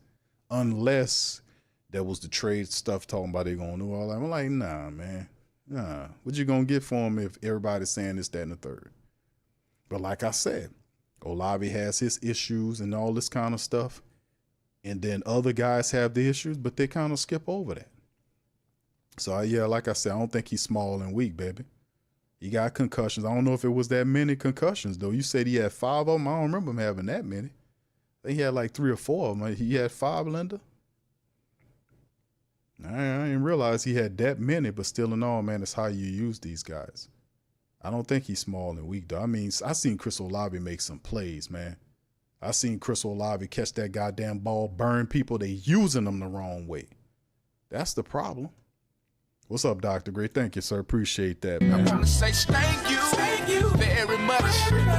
Unless there was the trade stuff talking about they going to do all that. I'm like, nah, man. Nah. What you going to get for him if everybody's saying this, that, and the third? But like I said, Olave has his issues and all this kind of stuff. And then other guys have the issues, but they kind of skip over that. So, yeah, like I said, I don't think he's small and weak, baby. He got concussions. I don't know if it was that many concussions, though. You said he had 5 of them. I don't remember him having that many. I think he had like 3 or 4 of them. He had 5, Linda? I didn't realize he had that many, but still in all, man, it's how you use these guys. I don't think he's small and weak, though. I mean, I seen Chris Olave make some plays, man. I seen Chris Olave catch that goddamn ball, burn people. They using them the wrong way. That's the problem. What's up, Dr. Gray? Thank you, sir. Appreciate that, man. I want to say thank you very much.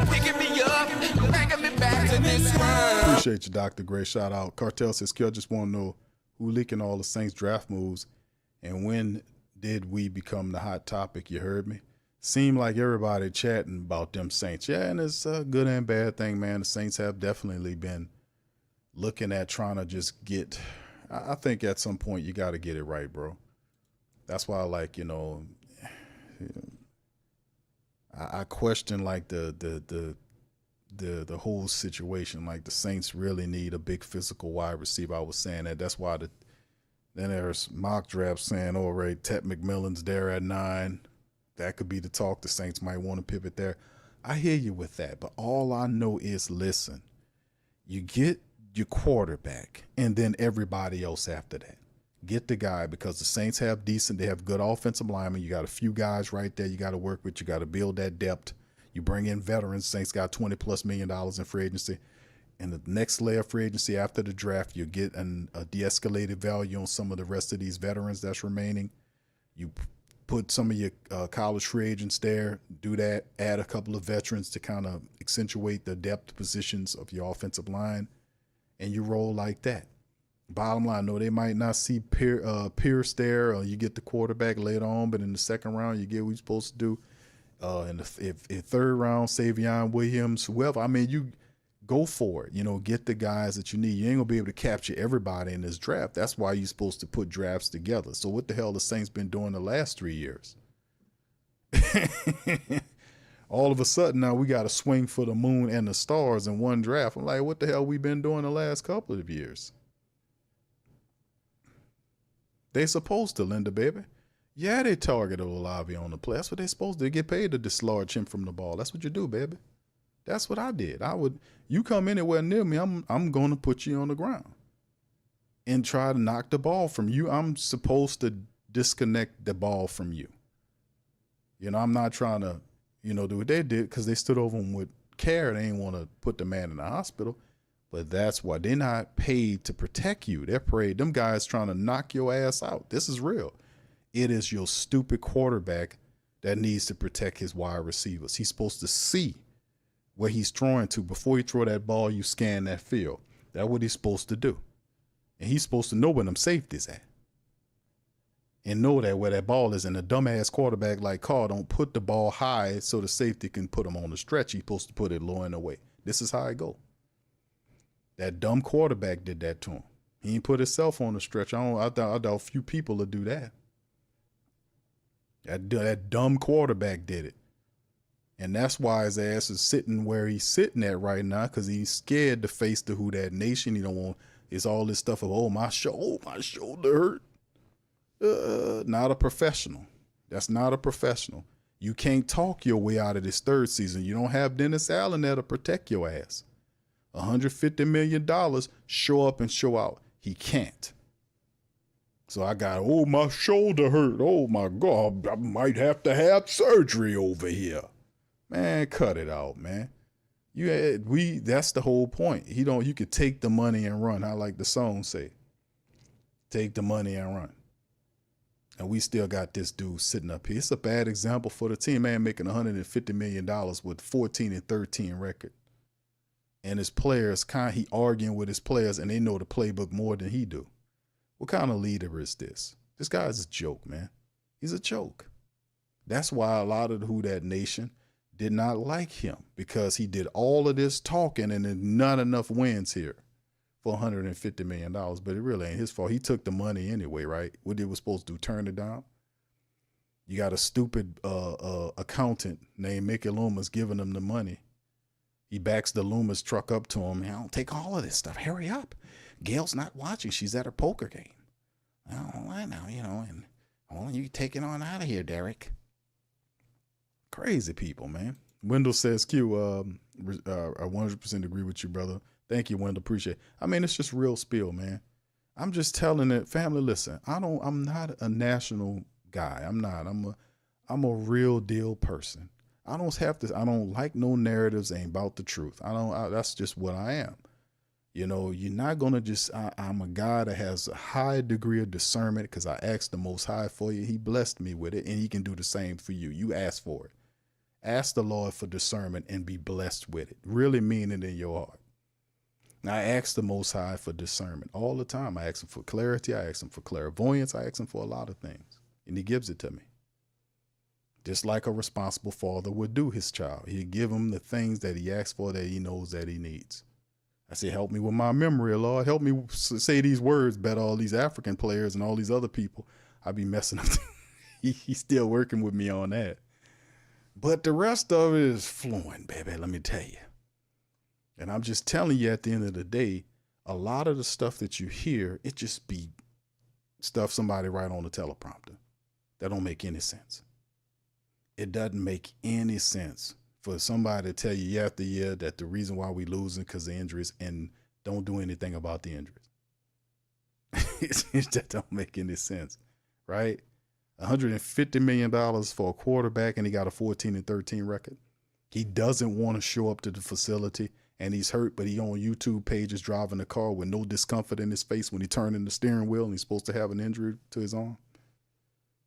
Picking me up, bringing me back to this world. Appreciate you, Dr. Gray. Shout out. Cartel says, Kel, just want to know who leaking all the Saints draft moves and when did we become the hot topic? You heard me? Seemed like everybody chatting about them Saints. Yeah, and it's a good and bad thing, man. The Saints have definitely been looking at trying to just get – I think at some point you got to get it right, bro. That's why I like, I question like the whole situation. Like the Saints really need a big physical wide receiver. I was saying that. That's why then there's mock drafts saying, all right, Ted McMillan's there at 9. That could be the talk. The Saints might want to pivot there. I hear you with that, but all I know is, listen, you get your quarterback and then everybody else after that. Get the guy, because the Saints they have good offensive linemen. You got a few guys right there you got to work with. You got to build that depth. You bring in veterans. Saints got $20+ million in free agency. And the next layer of free agency after the draft, you get a de-escalated value on some of the rest of these veterans that's remaining. You put some of your college free agents there, do that, add a couple of veterans to kind of accentuate the depth positions of your offensive line, and you roll like that. Bottom line, no, they might not see Pierce there, or you get the quarterback later on, but in the second round, you get what you're supposed to do. In the third round, Savion Williams, whoever, I mean, you go for it. Get the guys that you need. You ain't going to be able to capture everybody in this draft. That's why you're supposed to put drafts together. So what the hell the Saints been doing the last 3 years? All of a sudden, now we got to swing for the moon and the stars in one draft. I'm like, what the hell we been doing the last couple of years? They supposed to, Linda, baby. Yeah, they targeted Olave on the play. That's what they supposed to. They get paid to dislodge him from the ball. That's what you do, baby. That's what I did. You come anywhere near me, I'm going to put you on the ground and try to knock the ball from you. I'm supposed to disconnect the ball from you. I'm not trying to, do what they did, because they stood over him with care. They didn't want to put the man in the hospital. But that's why they're not paid to protect you. They're paid. Them guys trying to knock your ass out. This is real. It is your stupid quarterback that needs to protect his wide receivers. He's supposed to see where he's throwing to. Before you throw that ball, you scan that field. That's what he's supposed to do. And he's supposed to know where them safeties at. And know that where that ball is. And a dumbass quarterback like Carr don't put the ball high so the safety can put him on the stretch. He's supposed to put it low and away. This is how it go. That dumb quarterback did that to him. He ain't put himself on the stretch. I doubt a few people will do that. That dumb quarterback did it. And that's why his ass is sitting where he's sitting at right now, because he's scared to face the Who Dat Nation. He don't want, it's all this stuff of, my shoulder hurt. Not a professional. That's not a professional. You can't talk your way out of this third season. You don't have Dennis Allen there to protect your ass. $150 million, show up and show out. He can't. So I got, oh, my shoulder hurt. Oh my God, I might have to have surgery over here. Man, cut it out, man. That's the whole point. You could take the money and run. I like the song say. Take the money and run. And we still got this dude sitting up here. It's a bad example for the team, man, making $150 million with 14-13 record. And his players, he arguing with his players, and they know the playbook more than he do. What kind of leader is this? This guy's a joke, man. He's a joke. That's why a lot of the Who Dat Nation did not like him, because he did all of this talking and then not enough wins here for $150 million. But it really ain't his fault. He took the money anyway, right? What they were supposed to do, turn it down? You got a stupid accountant named Mickey Loomis giving him the money. He backs the Loomis truck up to him. Don't take all of this stuff. Hurry up. Gail's not watching. She's at her poker game. Oh, I know, and you take it on out of here, Derek. Crazy people, man. Wendell says, Q, I 100% agree with you, brother. Thank you, Wendell. Appreciate it. I mean, it's just real spill, man. I'm just telling it, family, listen, I'm not a national guy. I'm not. I'm a real deal person. I don't like no narratives ain't about the truth. That's just what I am. You're not going to I'm a guy that has a high degree of discernment because I asked the Most High for you. He blessed me with it, and he can do the same for you. You ask for it. Ask the Lord for discernment and be blessed with it. Really mean it in your heart. Now, I ask the Most High for discernment all the time. I ask him for clarity. I ask him for clairvoyance. I ask him for a lot of things, and he gives it to me. Just like a responsible father would do his child. He'd give him the things that he asks for, that he knows that he needs. I say, help me with my memory, Lord. Help me say these words better. All these African players and all these other people, I be messing up. He's still working with me on that. But the rest of it is fluent, baby, let me tell you. And I'm just telling you, at the end of the day, a lot of the stuff that you hear, it just be stuff somebody write on the teleprompter. That don't make any sense. It doesn't make any sense for somebody to tell you year after year that the reason why we losing because of injuries and don't do anything about the injuries. That don't make any sense, right? $150 million for a quarterback, and he got a 14-13 record. He doesn't want to show up to the facility, and he's hurt, but he on YouTube pages driving the car with no discomfort in his face when he turned in the steering wheel and he's supposed to have an injury to his arm.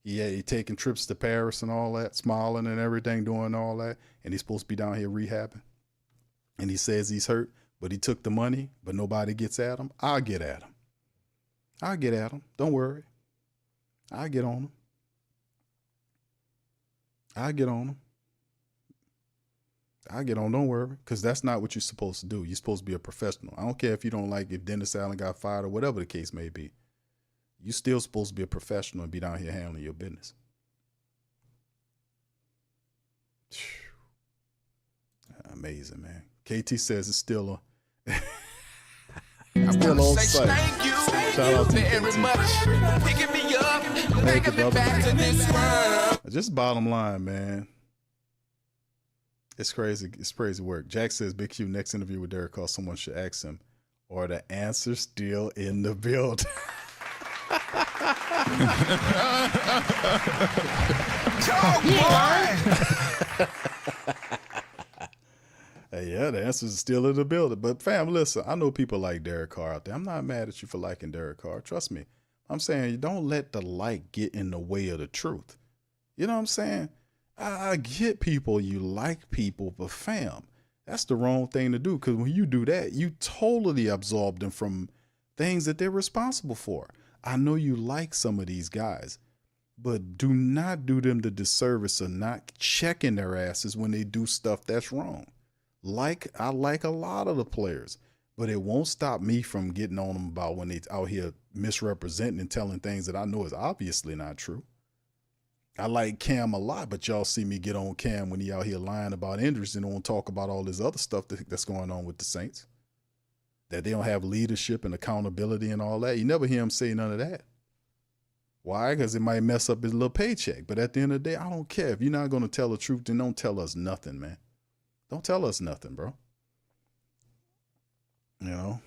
Yeah, he taking trips to Paris and all that, smiling and everything, doing all that, and he's supposed to be down here rehabbing. And he says he's hurt, but he took the money, but nobody gets at him. I'll get at him. I'll get at him. Don't worry. I'll get on him. I'll get on him. I'll get on, don't worry, because that's not what you're supposed to do. You're supposed to be a professional. I don't care if you don't like if Dennis Allen got fired or whatever the case may be. You're still supposed to be a professional and be down here handling your business. Amazing, man. KT says it's still still on site. Shout out to you, very much. Picking me up, taking me back to this world. Just bottom line, man. It's crazy. It's crazy work. Jack says, Big Q, next interview with Derek Carr, someone should ask him, are the answers still in the building? Hey, yeah, the answers are still in the building. But fam, listen, I know people like Derek Carr out there. I'm not mad at you for liking Derek Carr. Trust me. I'm saying you don't let the like get in the way of the truth. You know what I'm saying? I get people, you like people, but fam, that's the wrong thing to do, because when you do that, you totally absolve them from things that they're responsible for. I know you like some of these guys, but do not do them the disservice of not checking their asses when they do stuff that's wrong. I like a lot of the players, but it won't stop me from getting on them about when they out here misrepresenting and telling things that I know is obviously not true. I like Cam a lot, but y'all see me get on Cam when he out here lying about injuries and don't talk about all this other stuff that's going on with the Saints. That they don't have leadership and accountability and all that. You never hear him say none of that. Why? Because it might mess up his little paycheck. But at the end of the day, I don't care. If you're not going to tell the truth, then don't tell us nothing, man. Don't tell us nothing, bro. You know?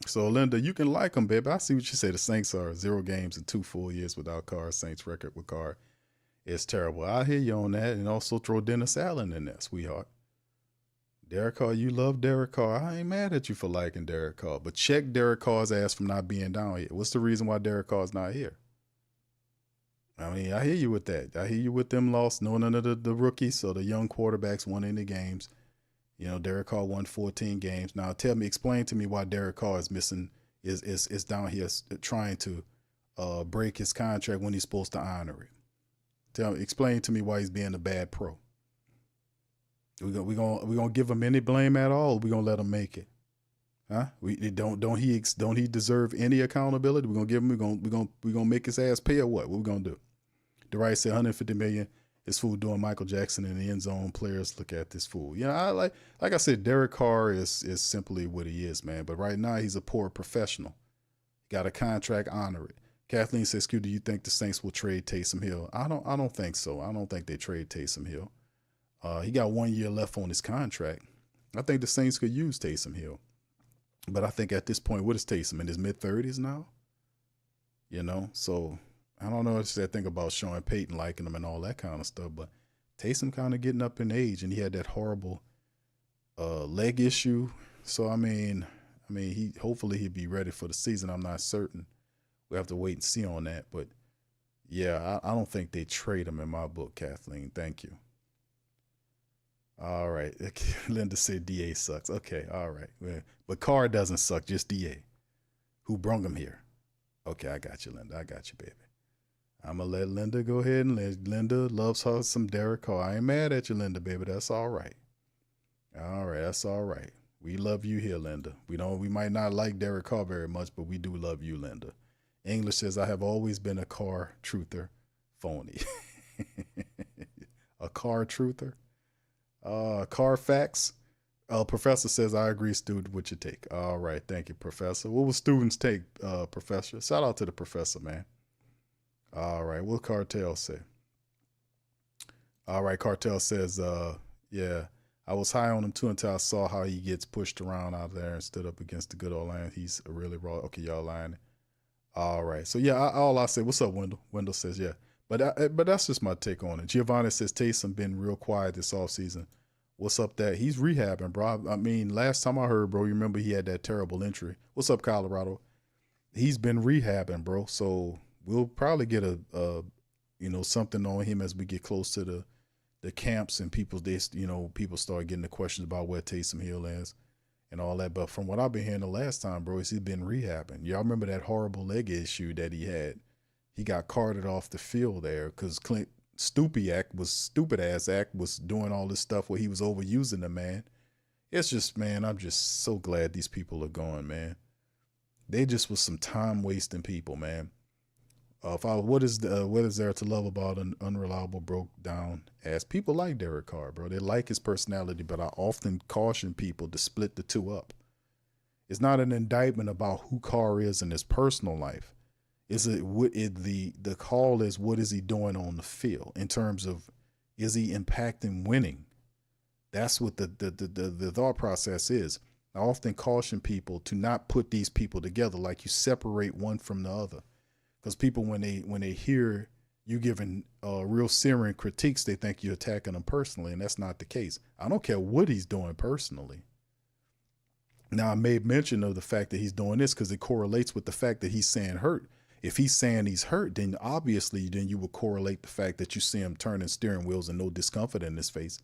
So, Linda, you can like them, baby. I see what you say. The Saints are 0 games and 2 full years without Carr. Saints record with Carr is terrible. I hear you on that. And also throw Dennis Allen in there, sweetheart. Derek Carr, you love Derek Carr. I ain't mad at you for liking Derek Carr. But check Derek Carr's ass from not being down here. What's the reason why Derek Carr's not here? I mean, I hear you with that. I hear you with them lost. No, none of the rookies, so the young quarterbacks won any games. You know, Derek Carr won 14 games. Now, explain to me why Derek Carr is missing, is down here trying to break his contract when he's supposed to honor it. Explain to me why he's being a bad pro. We gonna give him any blame at all? Or we gonna let him make it? Huh? Don't he deserve any accountability? We're gonna give him. We gonna make his ass pay or what? What we gonna do? DeRice said 150 million. This fool doing Michael Jackson in the end zone. Players look at this fool. You know, I like I said, Derek Carr is simply what he is, man. But right now he's a poor professional. Got a contract, honor it. Kathleen says, "Q, do you think the Saints will trade Taysom Hill?" I don't think so. I don't think they trade Taysom Hill. He got 1 year left on his contract. I think the Saints could use Taysom Hill. But I think at this point, what is Taysom, in his mid-30s now? You know, so I don't know what I think about Sean Payton liking him and all that kind of stuff, but Taysom kind of getting up in age, and he had that horrible leg issue. So I mean, hopefully he'll be ready for the season. I'm not certain. We have to wait and see on that. But yeah, I don't think they trade him in my book, Kathleen. Thank you. All right. Linda said DA sucks. Okay, all right. But Carr doesn't suck, just DA. Who brung him here? Okay, I got you, Linda. I got you, baby. I'm going to let Linda go ahead and Linda loves her some Derek Carr. I ain't mad at you, Linda, baby. That's all right. All right, that's all right. We love you here, Linda. We might not like Derek Carr very much, but we do love you, Linda. English says, I have always been a Carr truther. Phony. A Carr truther? Carfax. Professor says, I agree, student. What's your take? All right. Thank you, Professor. What will students take, Professor? Shout out to the professor, man. All right. What Cartel say? All right. Cartel says, yeah, I was high on him too until I saw how he gets pushed around out there and stood up against the good old line. He's a really raw. Okay, y'all lying. All right. So, yeah, all I say, what's up, Wendell? Wendell says, yeah. But that's just my take on it. Giovanni says Taysom been real quiet this offseason. What's up that? He's rehabbing, bro. I mean, last time I heard, bro, you remember he had that terrible injury. What's up, Colorado? He's been rehabbing, bro. So we'll probably get a something on him as we get close to the camps and people start getting the questions about where Taysom Hill is and all that. But from what I've been hearing the last time, bro, he's been rehabbing. Y'all remember that horrible leg issue that he had? He got carted off the field there because Clint stupid ass act was doing all this stuff where he was overusing the man. It's just, man, I'm just so glad these people are gone, man. They just was some time wasting people, man. What is there to love about an unreliable, broke down ass? People like Derek Carr, bro. They like his personality, but I often caution people to split the two up. It's not an indictment about who Carr is in his personal life. The call is, what is he doing on the field in terms of, is he impacting winning? That's what the thought process is. I often caution people to not put these people together, like you separate one from the other, because people, when they hear you giving real searing critiques, they think you're attacking them personally, and that's not the case. I don't care what he's doing personally. Now, I made mention of the fact that he's doing this because it correlates with the fact that he's saying hurt. If he's saying he's hurt, then obviously you will correlate the fact that you see him turning steering wheels and no discomfort in his face,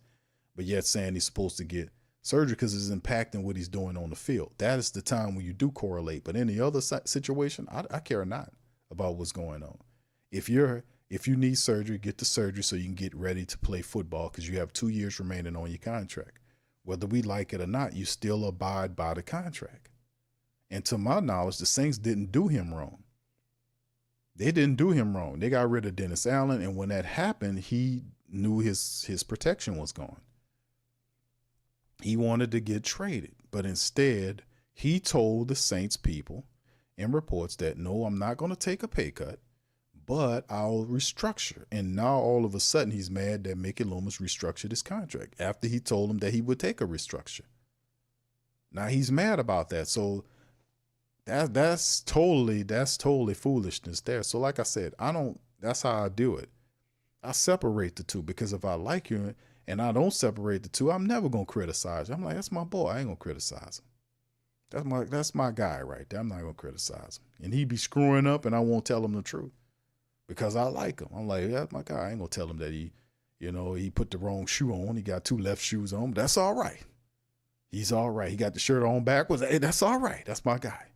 but yet saying he's supposed to get surgery because it's impacting what he's doing on the field. That is the time when you do correlate. But any other situation, I care not about what's going on. If you need surgery, get the surgery so you can get ready to play football because you have 2 years remaining on your contract. Whether we like it or not, you still abide by the contract. And to my knowledge, the Saints didn't do him wrong. They didn't do him wrong. They got rid of Dennis Allen, and when that happened, he knew his protection was gone. He wanted to get traded, but instead, he told the Saints people in reports that, no, I'm not going to take a pay cut, but I'll restructure. And now all of a sudden, he's mad that Mickey Loomis restructured his contract after he told him that he would take a restructure. Now he's mad about that. So That's totally foolishness there. So like I said, that's how I do it. I separate the two, because if I like you and I don't separate the two, I'm never gonna criticize you. I'm like, that's my boy. I ain't gonna criticize him. That's my guy right there. I'm not gonna criticize him. And he be screwing up and I won't tell him the truth because I like him. I'm like, that's my guy. I ain't gonna tell him that he put the wrong shoe on. He got 2 left shoes on. That's all right. He's all right. He got the shirt on backwards. Hey, that's all right. That's my guy.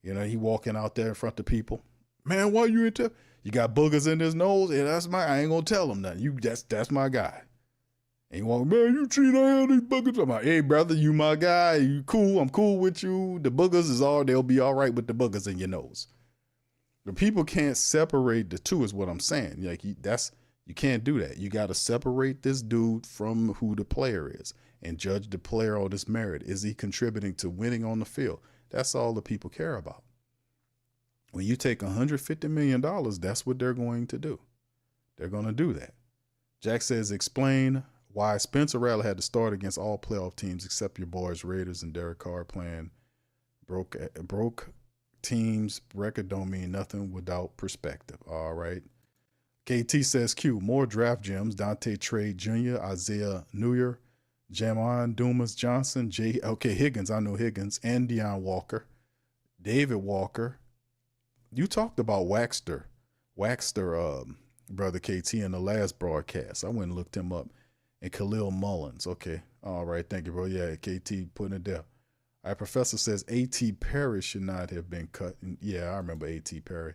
He walking out there in front of people. Man, why you into? You got boogers in his nose? Yeah, I ain't gonna tell him nothing. That's my guy. And he walk, man, you cheat, I had these boogers. I'm like, hey brother, you my guy. You cool? I'm cool with you. The boogers they'll be all right with the boogers in your nose. The people can't separate the two, is what I'm saying. Like you can't do that. You got to separate this dude from who the player is and judge the player on his merit. Is he contributing to winning on the field? That's all the people care about. When you take $150 million, that's what they're going to do. They're going to do that. Jack says, explain why Spencer Rattler had to start against all playoff teams except your boys Raiders and Derek Carr playing broke teams. Record don't mean nothing without perspective. All right. KT says, Q, more draft gems. Dante Trey Jr., Isaiah Newer, Jamon Dumas Johnson, Higgins. I know Higgins, and Deion Walker, David Walker. You talked about Waxter, brother KT, in the last broadcast. I went and looked him up. And Khalil Mullins. Okay. All right. Thank you, bro. Yeah, KT putting it there. Our professor says A.T. Perry should not have been cut. And yeah, I remember A.T. Perry.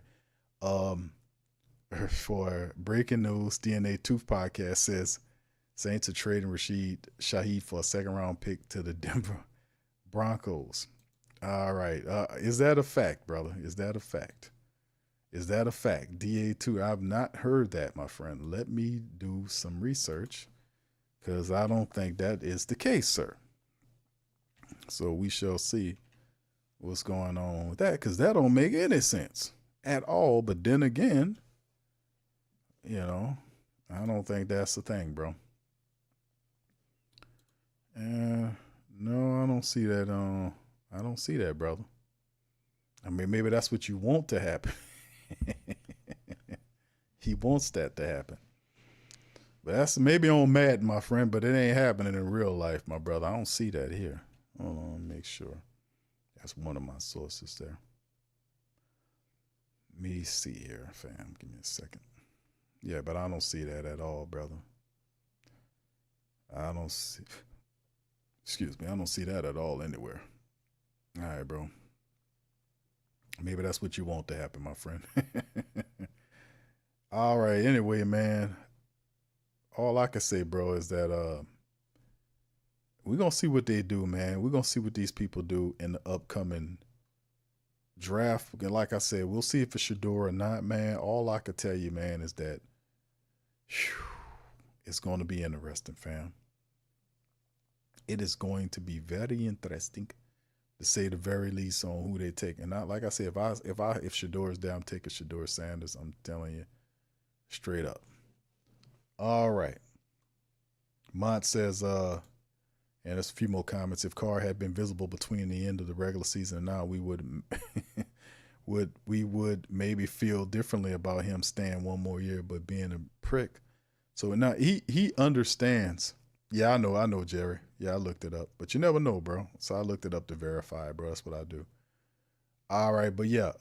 For breaking news, DNA Tooth Podcast says Saints are trading Rashid Shaheed for a 2nd-round pick to the Denver Broncos. All right. Is that a fact, brother? Is that a fact? DA2, I've not heard that, my friend. Let me do some research, because I don't think that is the case, sir. So we shall see what's going on with that, because that don't make any sense at all. But then again, I don't think that's the thing, bro. No, I don't see that. I don't see that, brother. I mean, maybe that's what you want to happen. He wants that to happen. But that's maybe on Madden, my friend, but it ain't happening in real life, my brother. I don't see that here. Hold on, make sure. That's one of my sources there. Let me see here, fam. Give me a second. Yeah, but I don't see that at all, brother. I don't see that at all anywhere. All right, bro. Maybe that's what you want to happen, my friend. All right, anyway, man. All I can say, bro, is that we're going to see what they do, man. We're going to see what these people do in the upcoming draft. Like I said, we'll see if it's Shedeur or not, man. All I can tell you, man, is that it's going to be interesting, fam. It is going to be very interesting, to say the very least, on who they take. And not, like I said, if Shedeur is there, I'm taking Shedeur Sanders. I'm telling you straight up. All right. Mont says, and there's a few more comments. If Carr had been visible between the end of the regular season and now, we would maybe feel differently about him staying one more year, but being a prick. So now he understands. Yeah, I know, Jerry. Yeah, I looked it up, but you never know, bro. So I looked it up to verify, bro. That's what I do. All right, but yeah.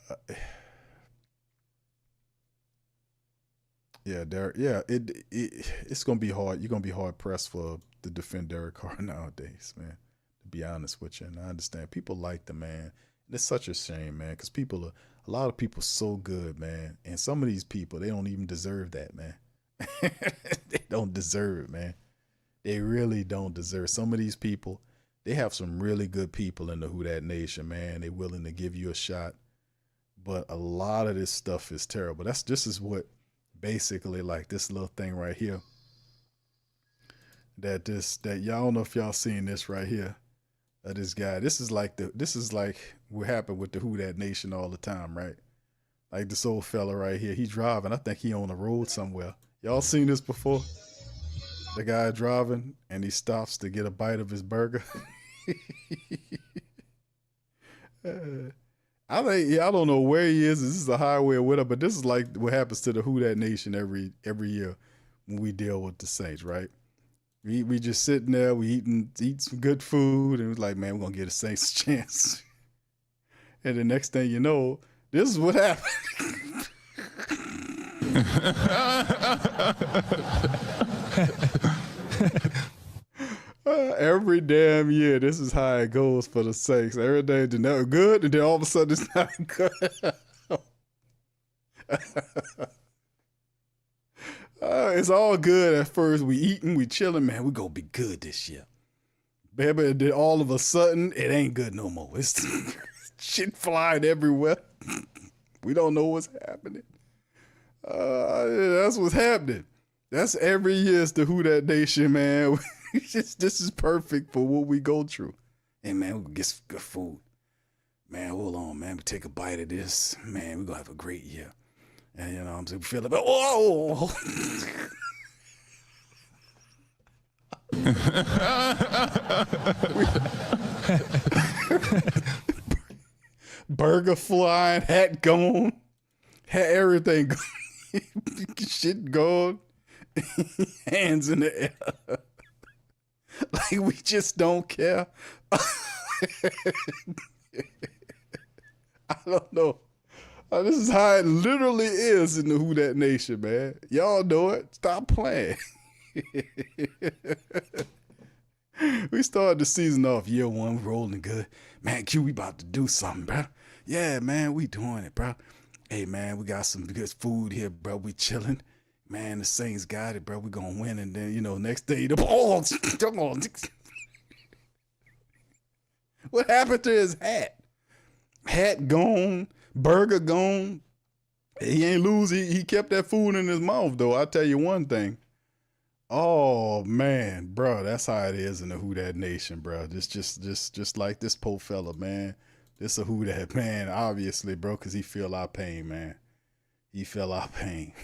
Yeah, Derek. Yeah, it's gonna be hard. You're gonna be hard pressed to defend Derek Carr nowadays, man. To be honest with you, and I understand people like the man. It's such a shame, man, because a lot of people so good, man, and some of these people, they don't even deserve that, man. They don't deserve it, man. They really don't deserve. Some of these people, they have some really good people in the Who Dat Nation, man. They're willing to give you a shot, but a lot of this stuff is terrible. This is what. Basically, like this little thing right here, that y'all don't know if y'all seen this right here, this guy. This is like what happened with the Who Dat Nation all the time, right? Like this old fella right here, he driving. I think he on the road somewhere. Y'all seen this before? The guy driving and he stops to get a bite of his burger. I think I don't know where he is. This is a highway or whatever, but this is like what happens to the Who Dat Nation every year when we deal with the Saints, right? We just sitting there, we eat some good food, and it's like, man, we're gonna give the Saints a chance. And the next thing you know, this is what happened. Every damn year, this is how it goes for the Saints. Every day it's never good, and then all of a sudden it's not good. It's all good at first. We eating, we chilling, man. We gonna be good this year. Baby, and then all of a sudden, it ain't good no more. It's shit flying everywhere. We don't know what's happening. That's what's happening. That's every year. It's the Who Dat Nation, man. This is perfect for what we go through. Hey, man, we're gonna get some good food. Man, hold on, man. We take a bite of this. Man, we're gonna have a great year. And, you know, I'm just feeling, whoa! Burger flying, hat gone, everything gone. Shit gone, hands in the air. Like we just don't care. I don't know. This is how it literally is in the Who Dat Nation, man. Y'all know it. Stop playing. We started the season off year one rolling good. Man, Q, we about to do something, bro. Yeah, man, we doing it, bro. Hey, man, we got some good food here, bro. We chilling. Man, the Saints got it, bro. We gonna win. And then, you know, next day, come on. What happened to his hat? Hat gone. Burger gone. He ain't lose. He kept that food in his mouth, though. I'll tell you one thing. Oh, man, bro, that's how it is in the Who Dat Nation, bro. Just like this poor fella, man. This a Who Dat, man, obviously, bro, because he feel our pain, man. He feel our pain.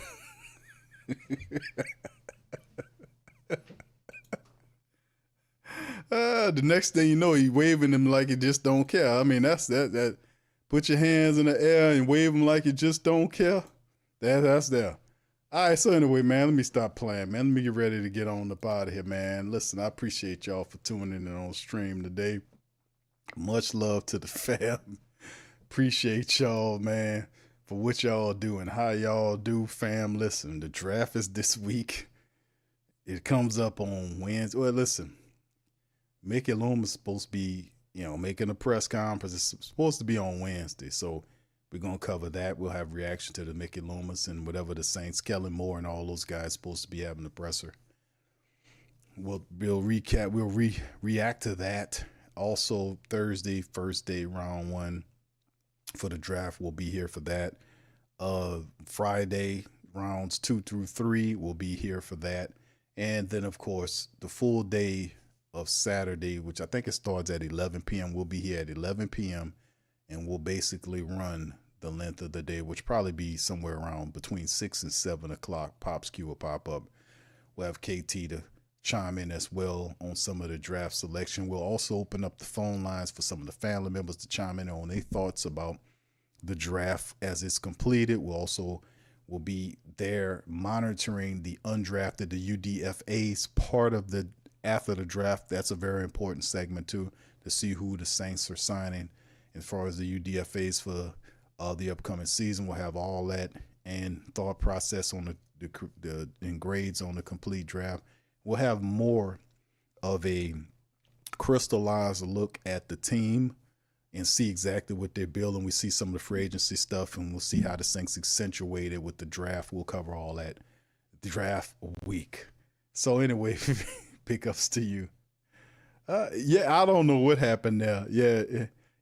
The next thing you know, he waving him like he just don't care. I mean, that's that. Put your hands in the air and wave them like you just don't care. That's there. All right, so anyway, man, let me stop playing, man. Let me get ready to get on up out of here, man. Listen, I appreciate y'all for tuning in on stream today. Much love to the fam. Appreciate y'all, man, for what y'all do and how y'all do, fam. Listen, the draft is this week. It comes up on Wednesday. Well, listen, Mickey Loomis is supposed to be, you know, making a press conference. It's supposed to be on Wednesday, so we're going to cover that. We'll have reaction to the Mickey Loomis and whatever the Saints, Kellen Moore and all those guys supposed to be having the presser. We'll recap. We'll react to that. Also, Thursday, first day, round one for the draft. We'll be here for that. Friday, rounds 2 through 3, we'll be here for that. And then, of course, the full day of Saturday, which I think it starts at 11 p.m. We'll be here at 11 p.m. and we'll basically run the length of the day, which probably be somewhere around between 6 and 7 o'clock. Pop's Q will pop up. We'll have KT to chime in as well on some of the draft selection. We'll also open up the phone lines for some of the family members to chime in on their thoughts about the draft as it's completed. We'll be there monitoring the undrafted, the UDFAs part of the after the draft. That's a very important segment too, to see who the Saints are signing as far as the UDFAs for the upcoming season. We'll have all that and thought process on the and grades on the complete draft. We'll have more of a crystallized look at the team and see exactly what they're building. We see some of the free agency stuff, and we'll see how the Saints accentuated with the draft. We'll cover all that draft week. So anyway, pickups to you. Yeah, I don't know what happened there.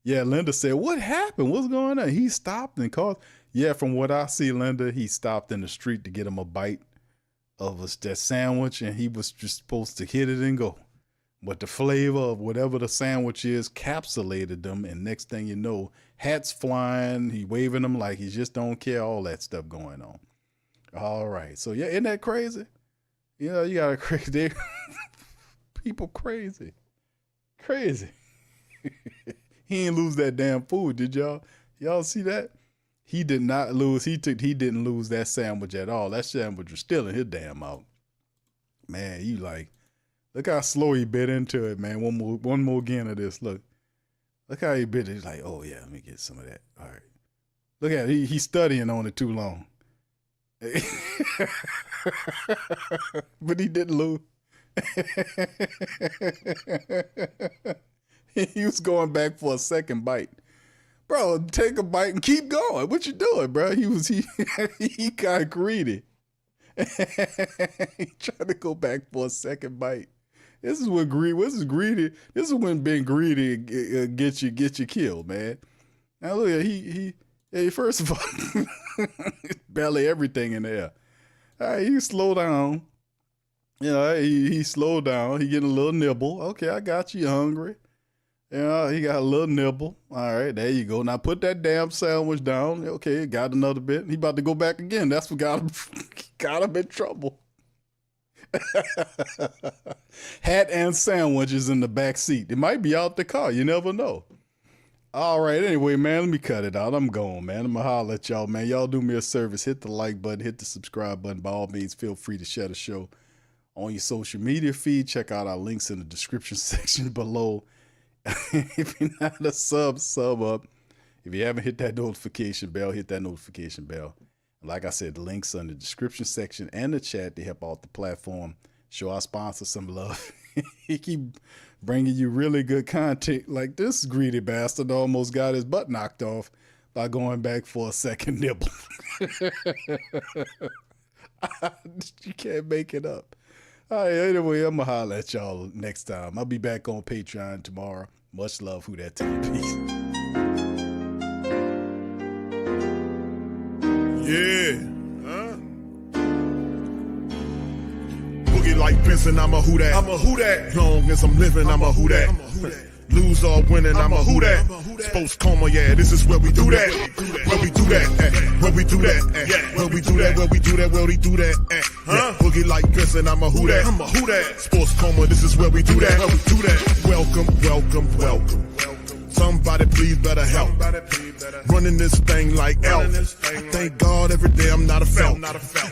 Yeah, Linda said, what happened? What's going on? He stopped and called. Yeah, from what I see, Linda, he stopped in the street to get him a bite of that sandwich, and he was just supposed to hit it and go. But the flavor of whatever the sandwich is capsulated them, and next thing you know, hats flying, he waving them like he just don't care, all that stuff going on. All right. So, yeah, isn't that crazy? You know, you got a crazy people crazy. Crazy. He ain't lose that damn food, did y'all? Y'all see that? He did not lose. He didn't lose that sandwich at all. That sandwich was still in his damn mouth. Man, you like, look how slow he bit into it, man. One more again of this. Look how he bit it. He's like, oh yeah, let me get some of that. All right. Look at it. He's studying on it too long. But he didn't lose. He was going back for a second bite. Bro, take a bite and keep going. What you doing, bro? He kind of greedy. He tried to go back for a second bite. This is when greedy. This is when being greedy gets you killed, man. Now look at he first of all, barely everything in there. All right, he slow down. You know, he slowed down. He getting a little nibble. Okay, I got you. You hungry? You know, he got a little nibble. All right, there you go. Now put that damn sandwich down. Okay, got another bit. He about to go back again. That's what got him in trouble. Hat and sandwiches in the back seat. It might be out the car. You never know. All right, anyway, man, let me cut it out. I'm going, man. I'm going to holler at y'all, man. Y'all do me a service. Hit the like button. Hit the subscribe button. By all means, feel free to share the show on your social media feed. Check out our links in the description section below. If you're not a sub up. If you haven't hit that notification bell, hit that notification bell. Like I said, the links are in the description section and the chat to help out the platform. Show our sponsor some love. He keep bringing you really good content. Like this greedy bastard almost got his butt knocked off by going back for a second nibble. You can't make it up. All right, anyway, I'm going to holler at y'all next time. I'll be back on Patreon tomorrow. Much love, Who Dat Team. Peace. Yeah. Boogie like Benson, I'm a Who Dat. I'm a Who Dat. Long as I'm living, I'm a Who Dat. Lose or winning, I'm a Who Dat. Sports Coma, yeah, this is where we do that. Where we do that, where we do that, where we do that, where we do that, where we do that. Boogie like Benson, I'm a Who Dat. I'm a Who Dat. Sports Coma, this is where we do that. Where we do that. Welcome, welcome, welcome. Somebody please better help. Running this thing like Elf. Thank God every day I'm not a felt.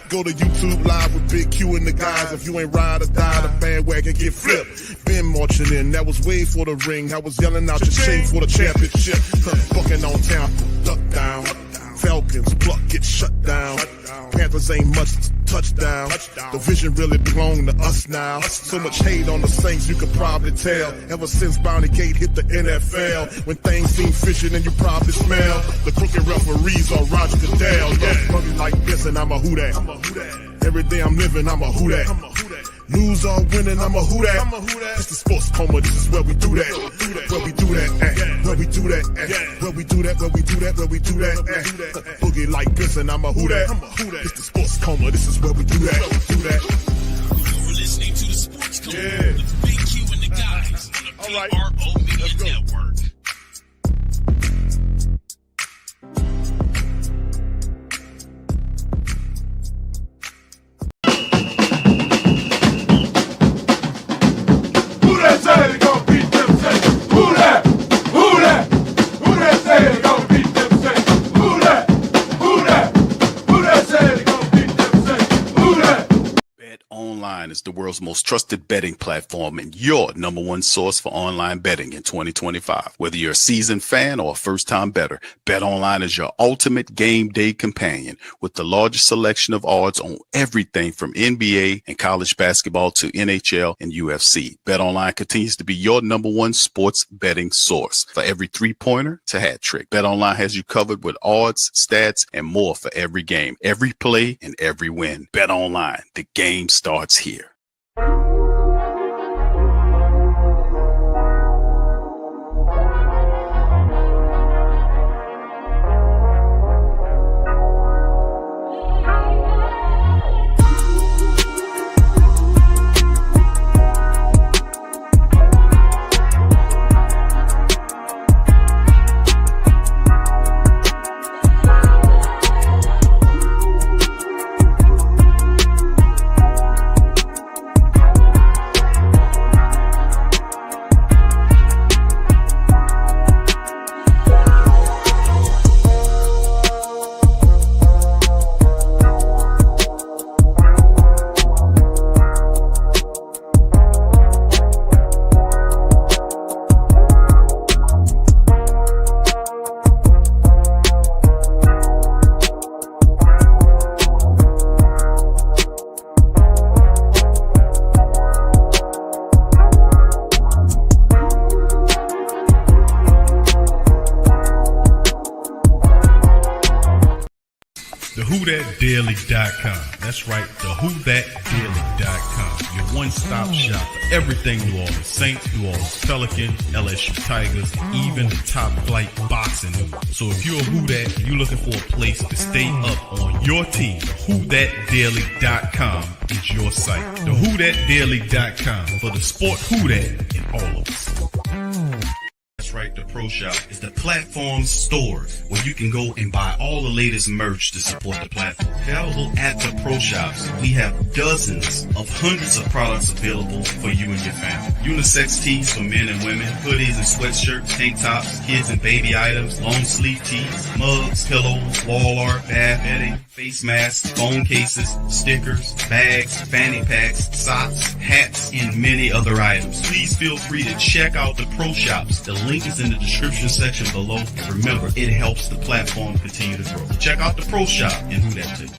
Go to YouTube Live with Big Q and the guys. If you ain't ride or die, the bandwagon get flipped. Been marching in, that was way for the ring. I was yelling out your shade for the championship. Bucking on town, duck down. Falcons, pluck, get shut down. Panthers ain't much touchdown. The vision really belong to us now. So much hate on the Saints, you could probably tell. Ever since Bounty Gate hit the NFL, when things seem fishy and you probably smell the crooked referees on Roger Goodell. Yeah, money like this and I'm a Who Dat. Every day I'm living, I'm a Who Dat. Lose or winning, I'm a Who Dat. It's the Sports Coma, this is where we do that. Where we do that, where we do that, where we do that, where we do that, where we do that. Boogie like this and I'm a Who Dat. It's the Sports Coma, this is where we do that. You're listening to the Sports Coma with Big Q and the guys on the PRO Media Network. Is the world's most trusted betting platform and your number one source for online betting in 2025. Whether you're a seasoned fan or a first-time bettor, BetOnline is your ultimate game day companion with the largest selection of odds on everything from NBA and college basketball to NHL and UFC. BetOnline continues to be your number one sports betting source for every three-pointer to hat trick. BetOnline has you covered with odds, stats, and more for every game, every play, and every win. BetOnline, the game starts here. WhoThatDaily.com. That's right, the WhoThatDaily.com. Your one-stop shop for everything New Orleans Saints, New Orleans Pelicans, LSU Tigers, even the top flight boxing news. So if you're a Who Dat and you're looking for a place to stay up on your team, WhoThatDaily.com is your site. The WhoThatDaily.com for the sport Who Dat in all of us. That's right, the Pro Shop is the platform store where you can go and buy all the latest merch to support the platform. Available at the Pro Shops, we have dozens of hundreds of products available for you and your family. Unisex tees for men and women, hoodies and sweatshirts, tank tops, kids and baby items, long sleeve tees, mugs, pillows, wall art, bath bedding, face masks, phone cases, stickers, bags, fanny packs, socks, hats, and many other items. Please feel free to check out the Pro Shops. The link is in the description section below. And remember, it helps the platform continue to grow. Check out the Pro Shop and Who Dat.